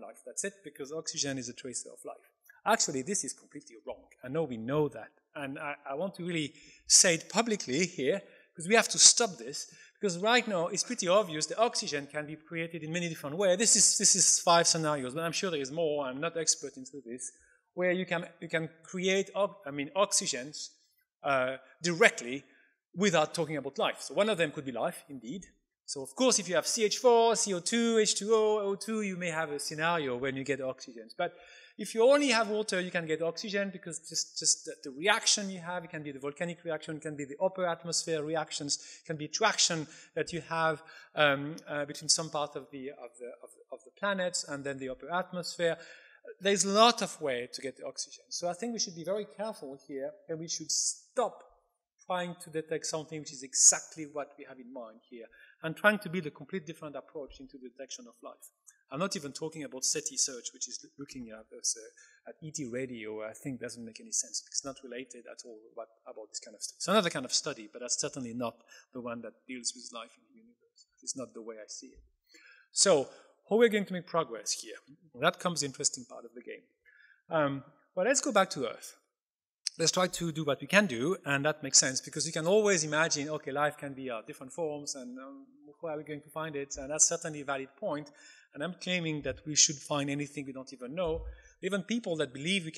life. That's it, because oxygen is a tracer of life. Actually, this is completely wrong. I know we know that. And I want to really say it publicly here, because we have to stop this. Because right now, it's pretty obvious that oxygen can be created in many different ways. This is 5 scenarios, but I'm sure there is more. I'm not expert into this, where you can create oxygens directly without talking about life. So one of them could be life, indeed. So of course, if you have CH4, CO2, H2O, O2, you may have a scenario when you get oxygens. But if you only have water, you can get oxygen, because just the reaction you have, it can be the volcanic reaction, it can be the upper atmosphere reactions, it can be traction that you have between some part of the planets and then the upper atmosphere. There's a lot of ways to get the oxygen. So I think we should be very careful here, and we should stop trying to detect something which is exactly what we have in mind here, and trying to build a complete different approach into the detection of life. I'm not even talking about SETI search, which is looking at ET radio. I think doesn't make any sense. It's not related at all about this kind of study. It's another kind of study, but that's certainly not the one that deals with life in the universe. It's not the way I see it. So, how are we going to make progress here? Well, that comes the interesting part of the game. Well, let's go back to Earth. Let's try to do what we can do, and that makes sense, because you can always imagine, okay, life can be different forms, and how are we going to find it? And that's certainly a valid point. And I'm claiming that we should find anything we don't even know. Even people that believe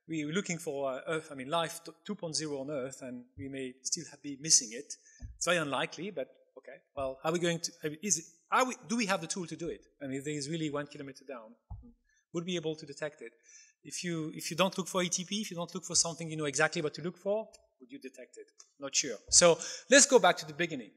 we're looking for life 2.0 on Earth, and we may still be missing it. It's very unlikely, but okay. Well, how are we going to? Do we have the tool to do it? I mean, if there is really 1 kilometer down, would we be able to detect it? If you don't look for ATP, if you don't look for something you know exactly what to look for, would you detect it? Not sure. So let's go back to the beginning.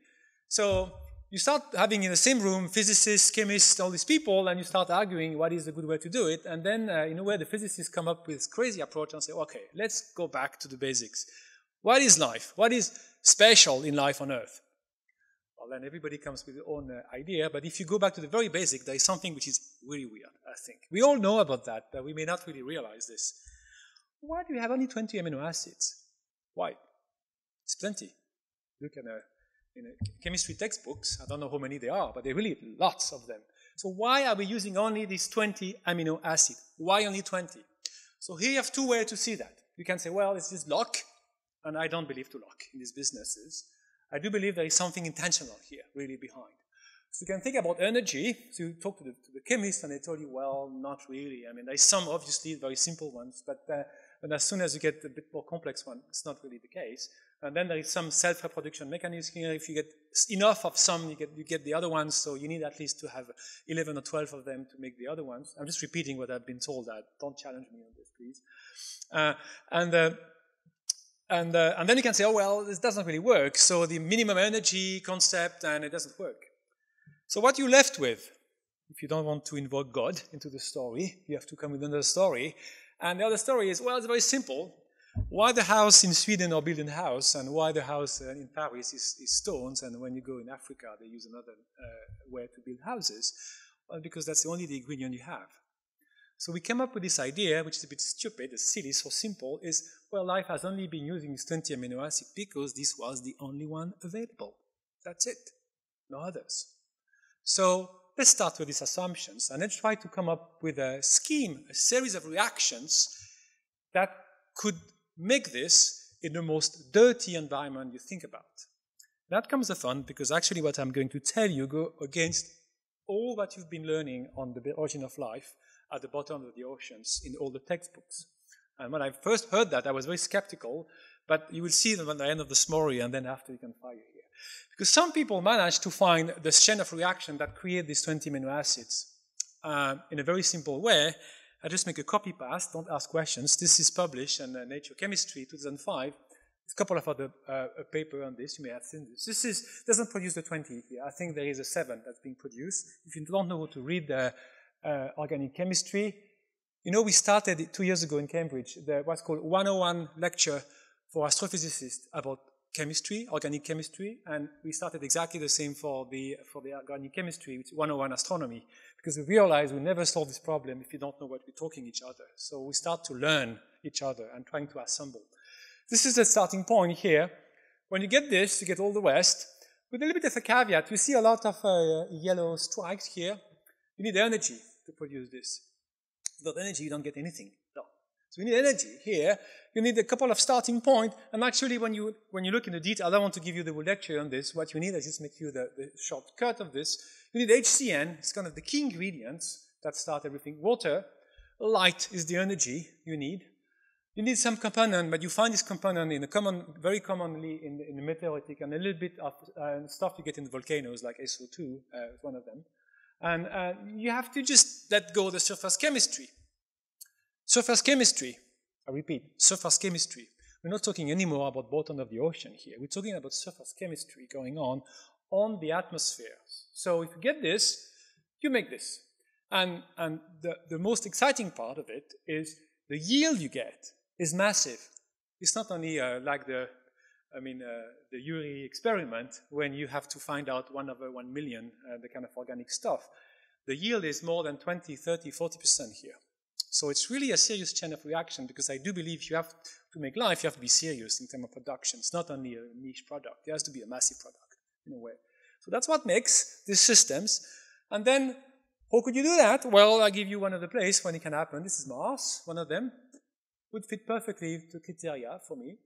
So you start having in the same room physicists, chemists, all these people, and you start arguing what is the good way to do it. And then, in a way, the physicists come up with crazy approach and say, okay, let's go back to the basics. What is life? What is special in life on Earth? Well, then everybody comes with their own idea. But if you go back to the very basic, there is something which is really weird, I think. We all know about that, but we may not really realize this. Why do we have only 20 amino acids? Why? It's plenty. Look at in chemistry textbooks, I don't know how many there are, but there are really lots of them. So why are we using only these 20 amino acids? Why only 20? So here you have 2 ways to see that. You can say, well, it's just luck, and I don't believe to luck in these businesses. I do believe there is something intentional here, really behind. So you can think about energy. So you talk to the chemist, and they tell you, well, not really. I mean, there's some obviously very simple ones, but as soon as you get a bit more complex one, it's not really the case. And then there is some self-reproduction mechanism here. If you get enough of some, you get the other ones. So you need at least to have 11 or 12 of them to make the other ones. I'm just repeating what I've been told. Don't challenge me on this, please. And then you can say, oh, well, this doesn't really work. So the minimum energy concept, and it doesn't work. So what you're left with, if you don't want to invoke God into the story, you have to come with another story. And the other story is, well, it's very simple. Why the house in Sweden are built in house, and why the house in Paris is stones, and when you go in Africa, they use another way to build houses? Well, because that's only the ingredient you have. So we came up with this idea, which is a bit stupid, it's silly, so simple, is, well, life has only been using this 20 amino acid because this was the only one available. That's it. No others. So let's start with these assumptions, and let's try to come up with a scheme, a series of reactions that could make this in the most dirty environment you think about. That comes the fun, because actually what I'm going to tell you go against all that you've been learning on the origin of life at the bottom of the oceans in all the textbooks. And when I first heard that, I was very skeptical, but you will see them at the end of the story, and then after you can fire here. Because some people manage to find the chain of reaction that create these 20 amino acids in a very simple way. I just make a copy paste, don't ask questions. This is published in Nature Chemistry 2005. There's a couple of other papers on this. You may have seen this. This doesn't produce the 20 here. I think there is a 7 that's being produced. If you don't know how to read organic chemistry, you know, we started 2 years ago in Cambridge what's called 101 lecture for astrophysicists about chemistry, organic chemistry, and we started exactly the same for the organic chemistry, which is 101 astronomy, because we realized we never solve this problem if you don't know what we're talking each other. So we start to learn each other and trying to assemble. This is the starting point here. When you get this, you get all the rest. With a little bit of a caveat, we see a lot of yellow stripes here. You need energy to produce this. Without energy, you don't get anything. No. So you need energy here. You need a couple of starting points. And actually, when you look in the detail, I don't want to give you the whole lecture on this. What you need, I just make you the shortcut of this. You need HCN. It's kind of the key ingredients that start everything. Water. Light is the energy you need. You need some component, but you find this component in very commonly in the meteoritic, and a little bit of stuff you get in the volcanoes, like SO2, one of them. And you have to just let go of the surface chemistry. Surface chemistry, I repeat, surface chemistry. We're not talking anymore about bottom of the ocean here. We're talking about surface chemistry going on the atmosphere. So if you get this, you make this. And the most exciting part of it is the yield you get is massive. It's not only like the Urey experiment, when you have to find out 1/1,000,000 the kind of organic stuff. The yield is more than 20, 30, 40% here. So it's really a serious chain of reaction, because I do believe you have to make life, you have to be serious in terms of production. It's not only a niche product. It has to be a massive product in a way. So that's what makes these systems. And then, how could you do that? Well, I'll give you one of the places when it can happen. This is Mars, one of them. Would fit perfectly to criteria for me.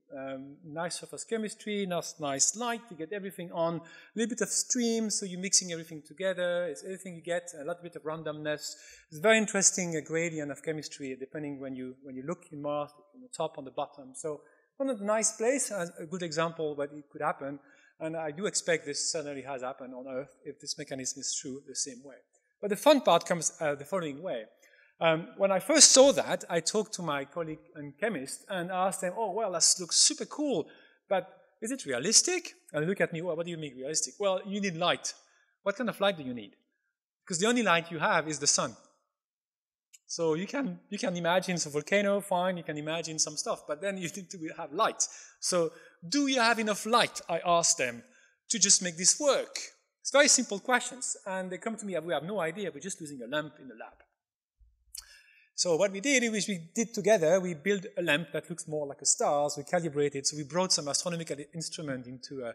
Nice surface chemistry, nice light, you get everything on. A little bit of stream, so you're mixing everything together. It's everything you get, a little bit of randomness. It's very interesting gradient of chemistry, depending when you look in Mars, on the top, on the bottom. So one of the nice places, a good example that it could happen. And I do expect this certainly has happened on Earth if this mechanism is true the same way. But the fun part comes the following way. When I first saw that, I talked to my colleague and chemist and asked them, oh, well, that looks super cool, but is it realistic? And they look at me, well, what do you mean realistic? Well, you need light. What kind of light do you need? Because the only light you have is the sun. So you can imagine some volcano, fine, you can imagine some stuff, but then you need to have light. So do you have enough light, I asked them, to just make this work? It's very simple questions. And they come to me, we have no idea, we're just using a lamp in the lab. So what we did is we did together, we built a lamp that looks more like a star, we calibrated, so we brought some astronomical instrument into a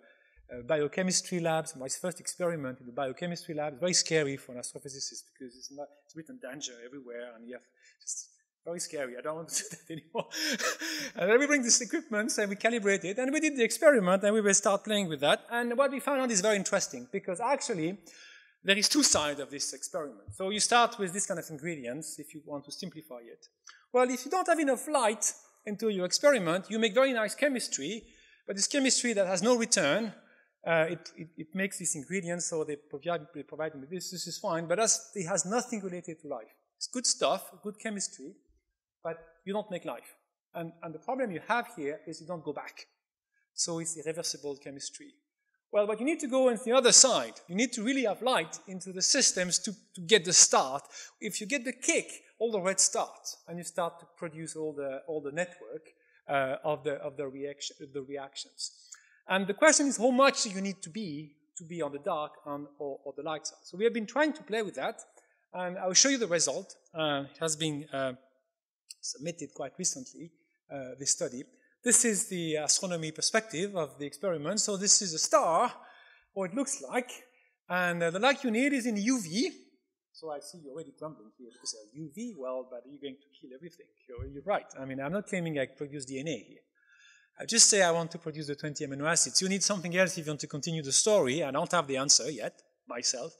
biochemistry lab, my first experiment in the biochemistry lab. It's very scary for an astrophysicist because it's written danger everywhere, and you have just very scary. I don't want to do that anymore. And then we bring this equipment and we calibrate it, and we did the experiment, and we will start playing with that. And what we found out is very interesting, because actually there is two sides of this experiment. So you start with this kind of ingredients if you want to simplify it. Well, if you don't have enough light into your experiment, you make very nice chemistry, but this chemistry that has no return, it makes these ingredients, so they provide me this is fine, but it has nothing related to life. It's good stuff, good chemistry, but you don't make life. And the problem you have here is you don't go back. So it's irreversible chemistry. Well, but you need to go into the other side. You need to really have light into the systems to get the start. If you get the kick, all the red starts, and you start to produce all the network of the reactions. And the question is, how much do you need to be on the dark or the light side? So we have been trying to play with that, and I will show you the result. It has been submitted quite recently, this study. This is the astronomy perspective of the experiment. So this is a star, what it looks like. And the light you need is in UV. So I see you're already grumbling here because UV, well, but you're going to kill everything. You're right. I mean, I'm not claiming I produce DNA here. I just say I want to produce the 20 amino acids. You need something else if you want to continue the story. I don't have the answer yet, myself.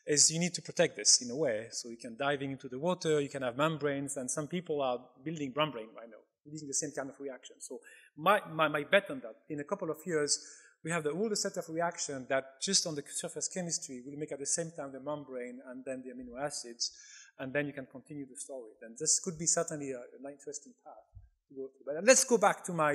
Is you need to protect this in a way. So you can dive into the water, you can have membranes, and some people are building membrane right now, using the same kind of reaction. So my bet on that, in a couple of years, we have all the set of reaction that just on the surface chemistry will make at the same time the membrane and then the amino acids, and then you can continue the story. Then this could be certainly an interesting path to go through. But let's go back to my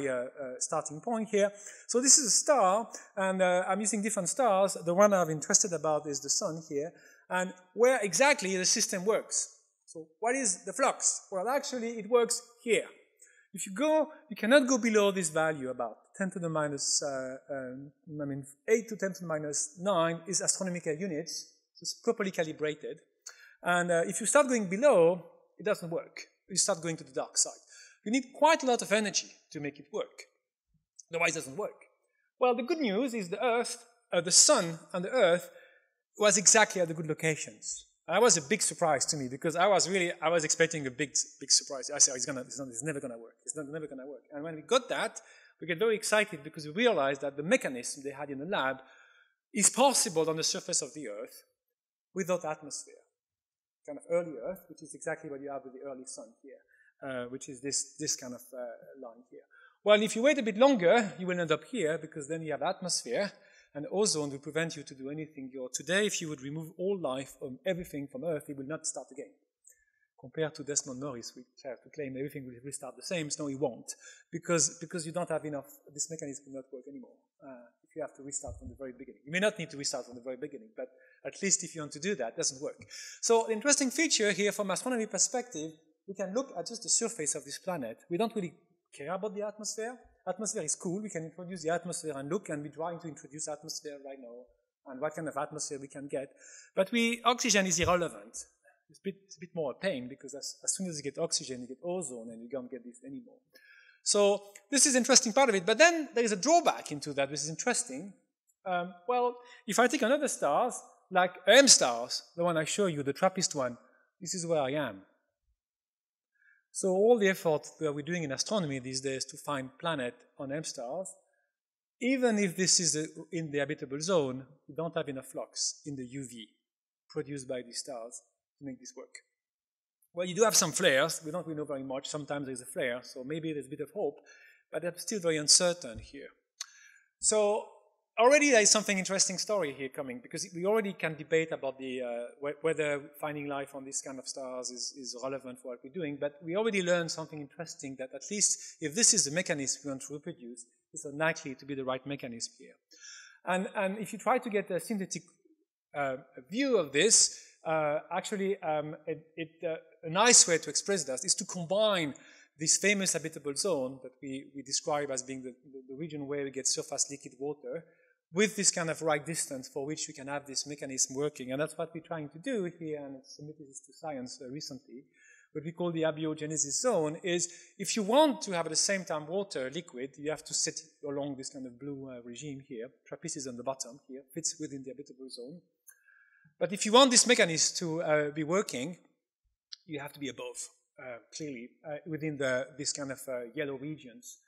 starting point here. So this is a star, and I'm using different stars. The one I'm interested about is the sun here, and where exactly the system works. So what is the flux? Well, actually, it works here. If you go, you cannot go below this value about 10 to the minus, 8 to 10 to the minus 9 is astronomical units, so it's properly calibrated. And if you start going below, it doesn't work. You start going to the dark side. You need quite a lot of energy to make it work. Otherwise, it doesn't work. Well, the good news is the sun and the Earth was exactly at the good locations. And that was a big surprise to me because I was expecting a big surprise. I said, it's never going to work. It's never going to work. And when we got that, we get very excited because we realized that the mechanism they had in the lab is possible on the surface of the Earth without atmosphere. Kind of early Earth, which is exactly what you have with the early sun here, which is this kind of line here. Well, if you wait a bit longer, you will end up here because then you have atmosphere, and ozone will prevent you to do anything. Today, if you would remove all life from everything from Earth, it will not start again. Compared to Desmond Morris, we have to claim everything will restart the same. So no, it won't, because you don't have enough. This mechanism will not work anymore. If you have to restart from the very beginning, you may not need to restart from the very beginning, but at least if you want to do that, it doesn't work. So, the interesting feature here, from astronomy perspective, we can look at just the surface of this planet. We don't really care about the atmosphere. Atmosphere is cool. We can introduce the atmosphere and look, and we're trying to introduce atmosphere right now, and what kind of atmosphere we can get. But oxygen is irrelevant. It's a bit more a pain, because as soon as you get oxygen, you get ozone, and you don't get this anymore. So this is an interesting part of it. But then there is a drawback into that, which is interesting. Well, if I take another stars, like M stars, the one I show you, the TRAPPIST one, this is where I am. So all the effort that we're doing in astronomy these days to find planet on M stars, even if this is in the habitable zone, we don't have enough flux in the UV produced by these stars to make this work. Well, you do have some flares. We don't really know very much. Sometimes there's a flare, so maybe there's a bit of hope, but it's still very uncertain here. So already there is something interesting story here coming, because we already can debate about whether finding life on this kind of stars is relevant for what we're doing, but we already learned something interesting, that at least if this is the mechanism we want to reproduce, it's unlikely to be the right mechanism here. And if you try to get a synthetic view of this, actually, a nice way to express that is to combine this famous habitable zone that we describe as being the region where we get surface liquid water, with this kind of right distance for which we can have this mechanism working. And that's what we're trying to do here, and submitted this to science recently. What we call the abiogenesis zone is, if you want to have at the same time water, liquid, you have to sit along this kind of blue regime here. TRAPPIST is on the bottom here, fits within the habitable zone. But if you want this mechanism to be working, you have to be above, clearly, within this kind of yellow regions.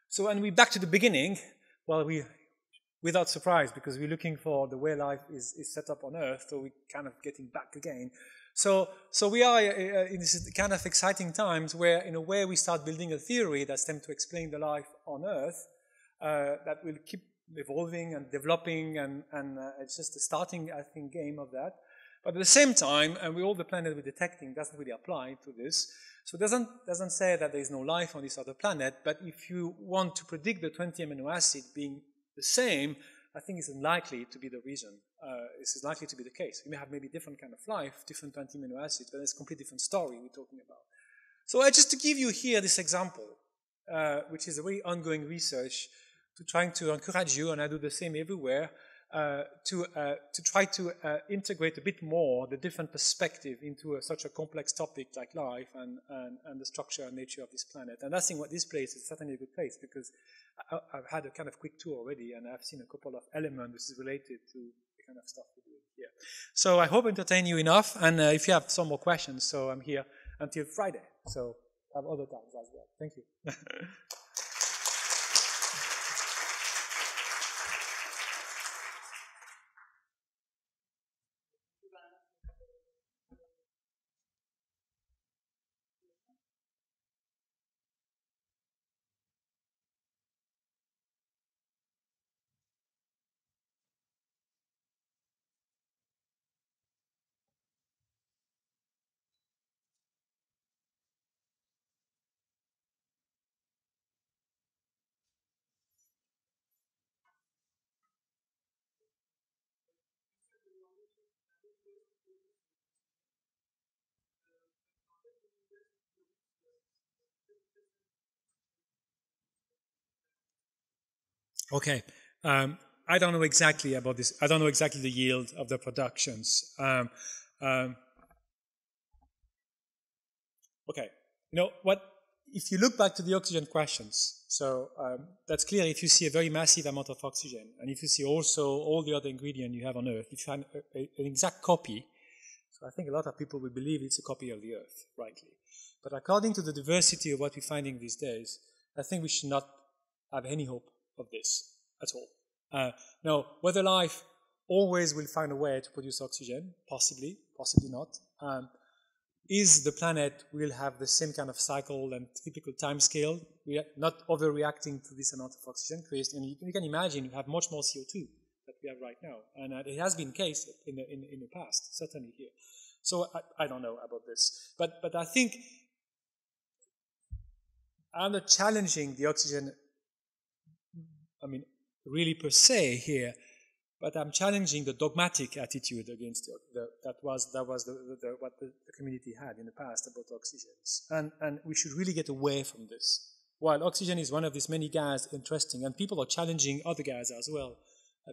So, and we're back to the beginning. Well, without surprise, because we're looking for the way life is set up on Earth, so we're kind of getting back again. So we are in this kind of exciting times where, in a way, we start building a theory that's meant to explain the life on Earth that will keep evolving and developing, and it's just the starting, I think, game of that. But at the same time, and all the planet we're detecting doesn't really apply to this. So it doesn't say that there is no life on this other planet, but if you want to predict the 20 amino acid being the same, I think it's unlikely to be the reason. This is likely to be the case. We may have maybe different kind of life, different 20 amino acids, but it's a completely different story we're talking about. So just to give you here this example, which is a very ongoing research, to trying to encourage you, and I do the same everywhere, to try to integrate a bit more the different perspective into such a complex topic like life and the structure and nature of this planet. And I think what this place is certainly a good place, because I've had a kind of quick tour already, and I've seen a couple of elements which is related to the kind of stuff we're doing here. So I hope I entertain you enough, and if you have some more questions, so I'm here until Friday. So I have other times as well. Thank you. Okay. I don't know exactly about this. I don't know exactly the yield of the productions. Okay. You know what? If you look back to the oxygen questions, so that's clear. If you see a very massive amount of oxygen, and if you see also all the other ingredients you have on Earth, if you find an exact copy, so I think a lot of people will believe it's a copy of the Earth, rightly. But according to the diversity of what we're finding these days, I think we should not have any hope of this at all. Now, whether life always will find a way to produce oxygen, possibly not. Is the planet will have the same kind of cycle and typical time scale? We are not overreacting to this amount of oxygen created. And you can imagine you have much more CO2 that we have right now. And it has been the case in the past, certainly here. So I don't know about this. But I think I'm not challenging the oxygen, really per se here, but I'm challenging the dogmatic attitude against that was what the community had in the past about oxygens. And we should really get away from this. While oxygen is one of these many gases interesting, and people are challenging other gases as well,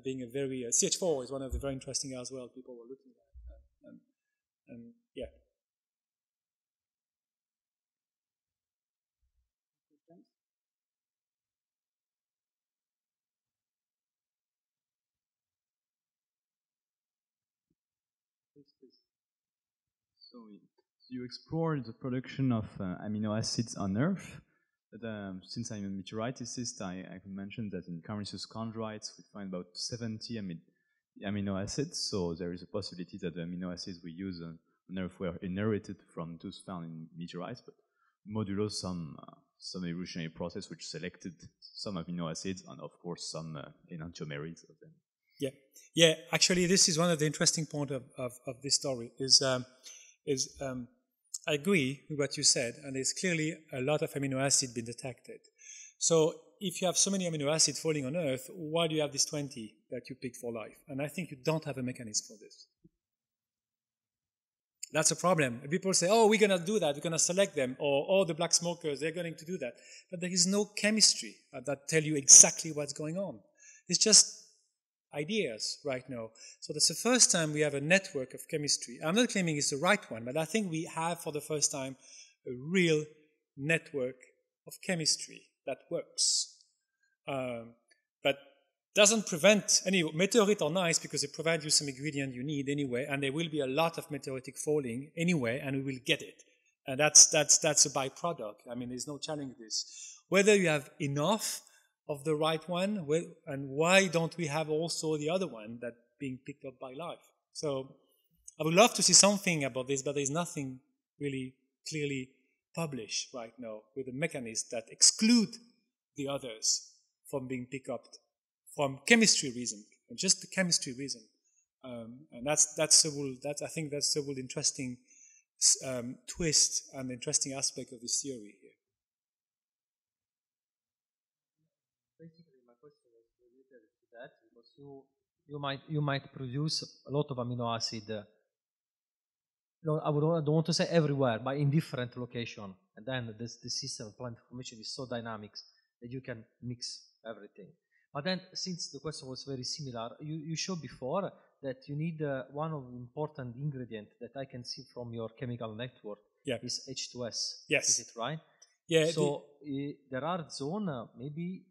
being a very, CH4 is one of the very interesting as well people were looking at. And yeah. So you explored the production of amino acids on Earth. But since I'm a meteoriticist, I can mention that in Cavendish chondrites we find about 70 amino acids. So there is a possibility that the amino acids we use on Earth were inherited from those found in meteorites, but modulo some evolutionary process which selected some amino acids and of course some enantiomerates of them. Yeah. Actually, this is one of the interesting points of this story. I agree with what you said, and there's clearly a lot of amino acids being detected. So if you have so many amino acids falling on Earth, why do you have these 20 that you picked for life? And I think you don't have a mechanism for this. That's a problem. People say, oh, we're going to do that, we're going to select them, or the black smokers, they're going to do that. But there is no chemistry that tell you exactly what's going on. It's just ideas right now. So that's the first time we have a network of chemistry. I'm not claiming it's the right one, but I think we have for the first time a real network of chemistry that works. But doesn't prevent any meteorites are nice because they provide you some ingredient you need anyway, and there will be a lot of meteoritic falling anyway, and we will get it. And that's a byproduct. There's no challenge this. Whether you have enough of the right one, and why don't we have also the other one that being picked up by life? So I would love to see something about this, but there's nothing really clearly published right now with a mechanism that exclude the others from being picked up from chemistry reason, just the chemistry reason. And I think that's a really interesting twist and interesting aspect of this theory here. Basically, my question was related to that because you might produce a lot of amino acid. I don't want to say everywhere, but in different location, and then the system of plant formation is so dynamic that you can mix everything. But then, since the question was very similar, you showed before that you need one of the important ingredients that I can see from your chemical network is H2S. Yes. Is it right? Yeah. So there are zones maybe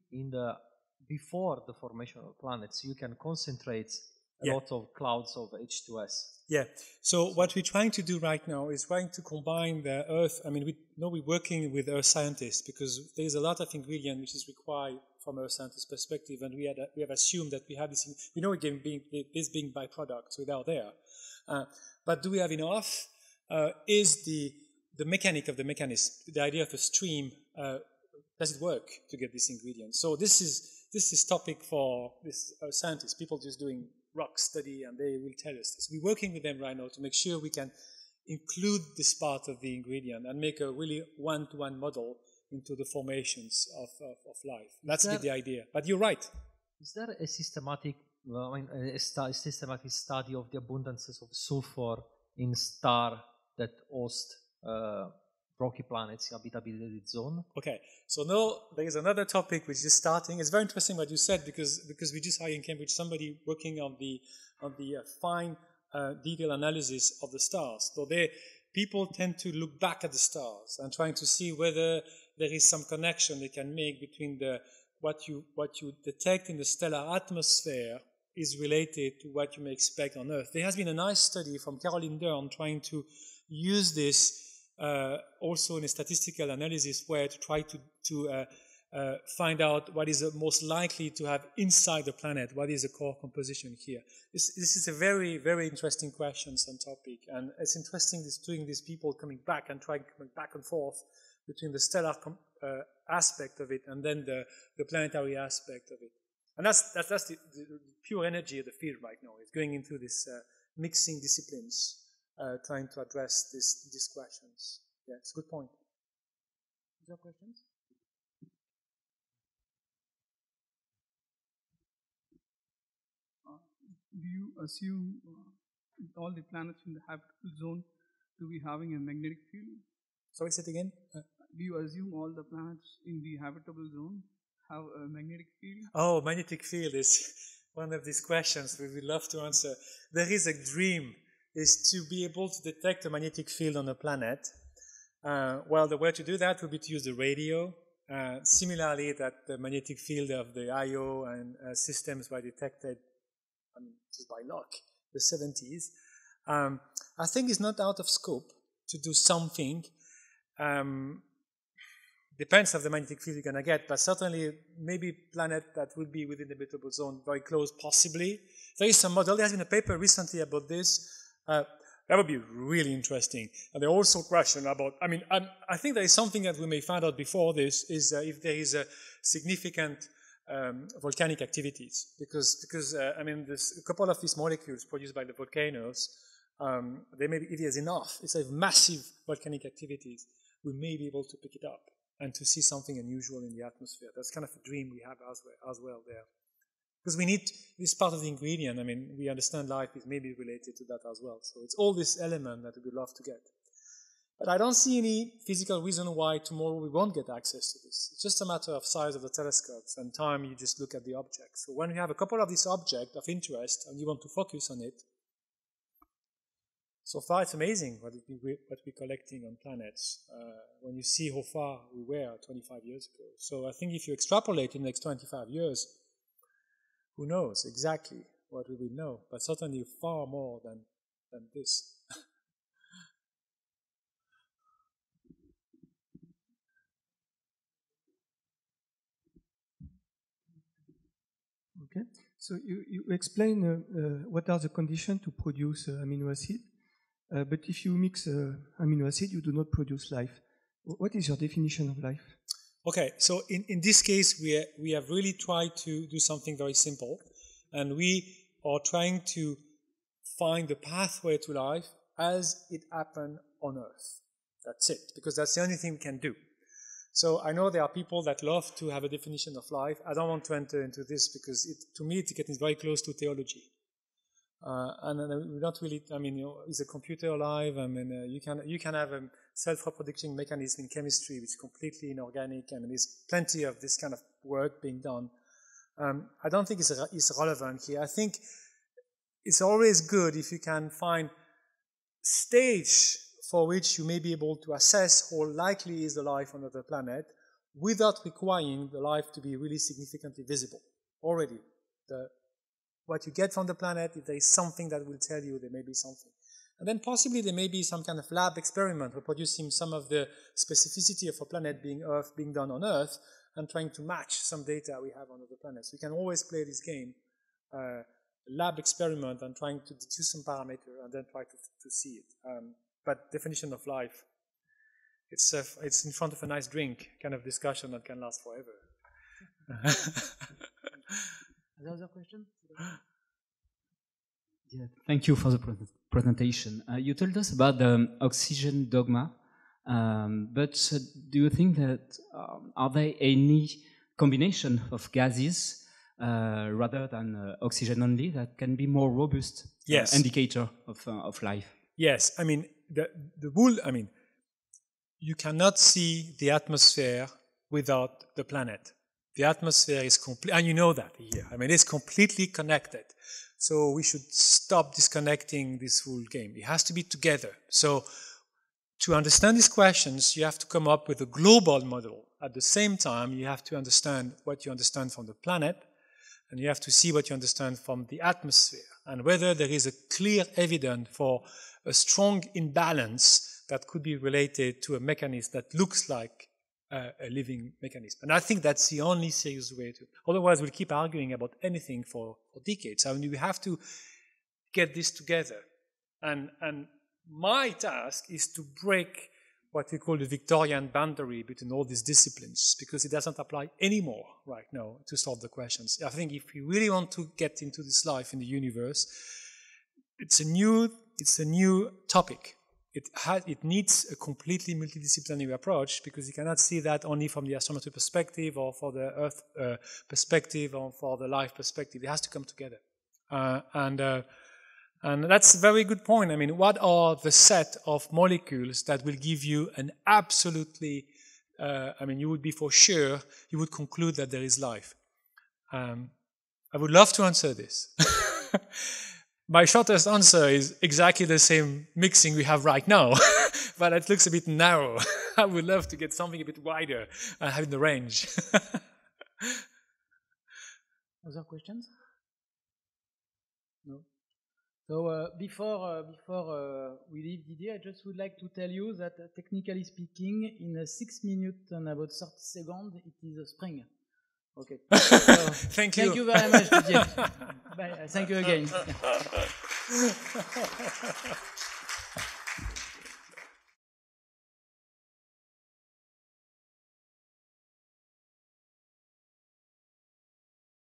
before the formation of planets, you can concentrate a lot of clouds of H2S. Yeah. So what we're trying to do right now is trying to combine the Earth. We're working with Earth scientists because there's a lot of ingredient which is required from Earth scientist perspective, and we have assumed that we have this. We know again this being byproducts without there, but do we have enough? Is the mechanic of the mechanism, the idea of a stream, does it work to get this ingredient? So this is topic for this scientists, people just doing rock study, and they will tell us this. We're working with them right now to make sure we can include this part of the ingredient and make a really one-to-one model into the formations of life. That's the idea. But you're right. Is there a systematic study of the abundances of sulfur in star that host rocky planets, habitability zone. Okay, so now there is another topic which is starting. It's very interesting what you said because we just hired in Cambridge somebody working on the fine detail analysis of the stars. So people tend to look back at the stars and trying to see whether there is some connection they can make between what you detect in the stellar atmosphere is related to what you may expect on Earth. There has been a nice study from Caroline Dern trying to use this also in a statistical analysis way to try to find out what is most likely to have inside the planet, what is the core composition here. This is a very, very interesting question and topic, and it's interesting doing these people coming back and trying coming back and forth between the stellar aspect of it and then the planetary aspect of it. And that's the pure energy of the field right now. It's going into this mixing disciplines, trying to address these questions. Yeah, it's a good point. Other questions? Do you assume all the planets in the habitable zone to be having a magnetic field? Sorry, say it again. Do you assume all the planets in the habitable zone have a magnetic field? Oh, magnetic field is one of these questions we would love to answer. There is a dream, is to be able to detect a magnetic field on a planet. Well, the way to do that would be to use the radio. Similarly, that the magnetic field of the IO and systems were detected just by luck, the 70s. I think it's not out of scope to do something. Depends on the magnetic field you're going to get, but certainly maybe planet that would be within the habitable zone, very close, possibly. There is some model. There has been a paper recently about this. That would be really interesting. And there are also questions about, I think there is something that we may find out before this, is if there is a significant volcanic activities. Because there's a couple of these molecules produced by the volcanoes, they may be, if there's enough, it's a massive volcanic activities, we may be able to pick it up and to see something unusual in the atmosphere. That's kind of a dream we have as well there. Because we need this part of the ingredient. We understand life is maybe related to that as well. So it's all this element that we would love to get. But I don't see any physical reason why tomorrow we won't get access to this. It's just a matter of size of the telescopes and time you just look at the objects. So when you have a couple of these objects of interest and you want to focus on it, so far it's amazing what we're collecting on planets when you see how far we were 25 years ago. So I think if you extrapolate in the next 25 years, who knows exactly what we will know, but certainly far more than this. Okay, so you explain what are the conditions to produce amino acid, but if you mix amino acid, you do not produce life. What is your definition of life? Okay, so in this case, we have really tried to do something very simple, and we are trying to find the pathway to life as it happened on Earth. That's it, because that's the only thing we can do. So I know there are people that love to have a definition of life. I don't want to enter into this because to me it's getting very close to theology. And we're not really, is a computer alive? You can have a self-reproducing mechanism in chemistry which is completely inorganic, and there's plenty of this kind of work being done. I don't think it's relevant here. I think it's always good if you can find stage for which you may be able to assess how likely is the life on another planet without requiring the life to be really significantly visible. Already, what you get from the planet, if there is something that will tell you there may be something. And then possibly there may be some kind of lab experiment reproducing some of the specificity of a planet being Earth being done on Earth and trying to match some data we have on other planets. You can always play this game, lab experiment, and trying to deduce some parameter and then try to see it. But definition of life, it's in front of a nice drink kind of discussion that can last forever. Another question? Yeah, thank you for the presentation. You told us about the oxygen dogma, but do you think that are there any combination of gases rather than oxygen only that can be more robust Yes. indicator of life? Yes, you cannot see the atmosphere without the planet. The atmosphere is complete, and you know that here. I mean, it's completely connected. So we should stop disconnecting this whole game. It has to be together. So to understand these questions, you have to come up with a global model. At the same time, you have to understand what you understand from the planet, and you have to see what you understand from the atmosphere, and whether there is a clear evidence for a strong imbalance that could be related to a mechanism that looks like a living mechanism. And I think that's the only serious way to. Otherwise, we'll keep arguing about anything for decades. I mean, we have to get this together. And my task is to break what we call the Victorian boundary between all these disciplines, because it doesn't apply anymore right now to solve the questions. I think if we really want to get into this life in the universe, it's a new topic. It needs a completely multidisciplinary approach, because you cannot see that only from the astrometry perspective or for the Earth perspective or for the life perspective. It has to come together. And that's a very good point. I mean, what are the set of molecules that will give you an absolutely, you would be for sure, you would conclude that there is life. I would love to answer this. My shortest answer is exactly the same mixing we have right now, but it looks a bit narrow. I would love to get something a bit wider and have the range. Other questions? No. So before we leave Didier, I just would like to tell you that technically speaking, in 6 minutes and about 30 seconds, it is a spring. Okay. So, Thank you. Thank you very much, Didier. Bye. Thank you again.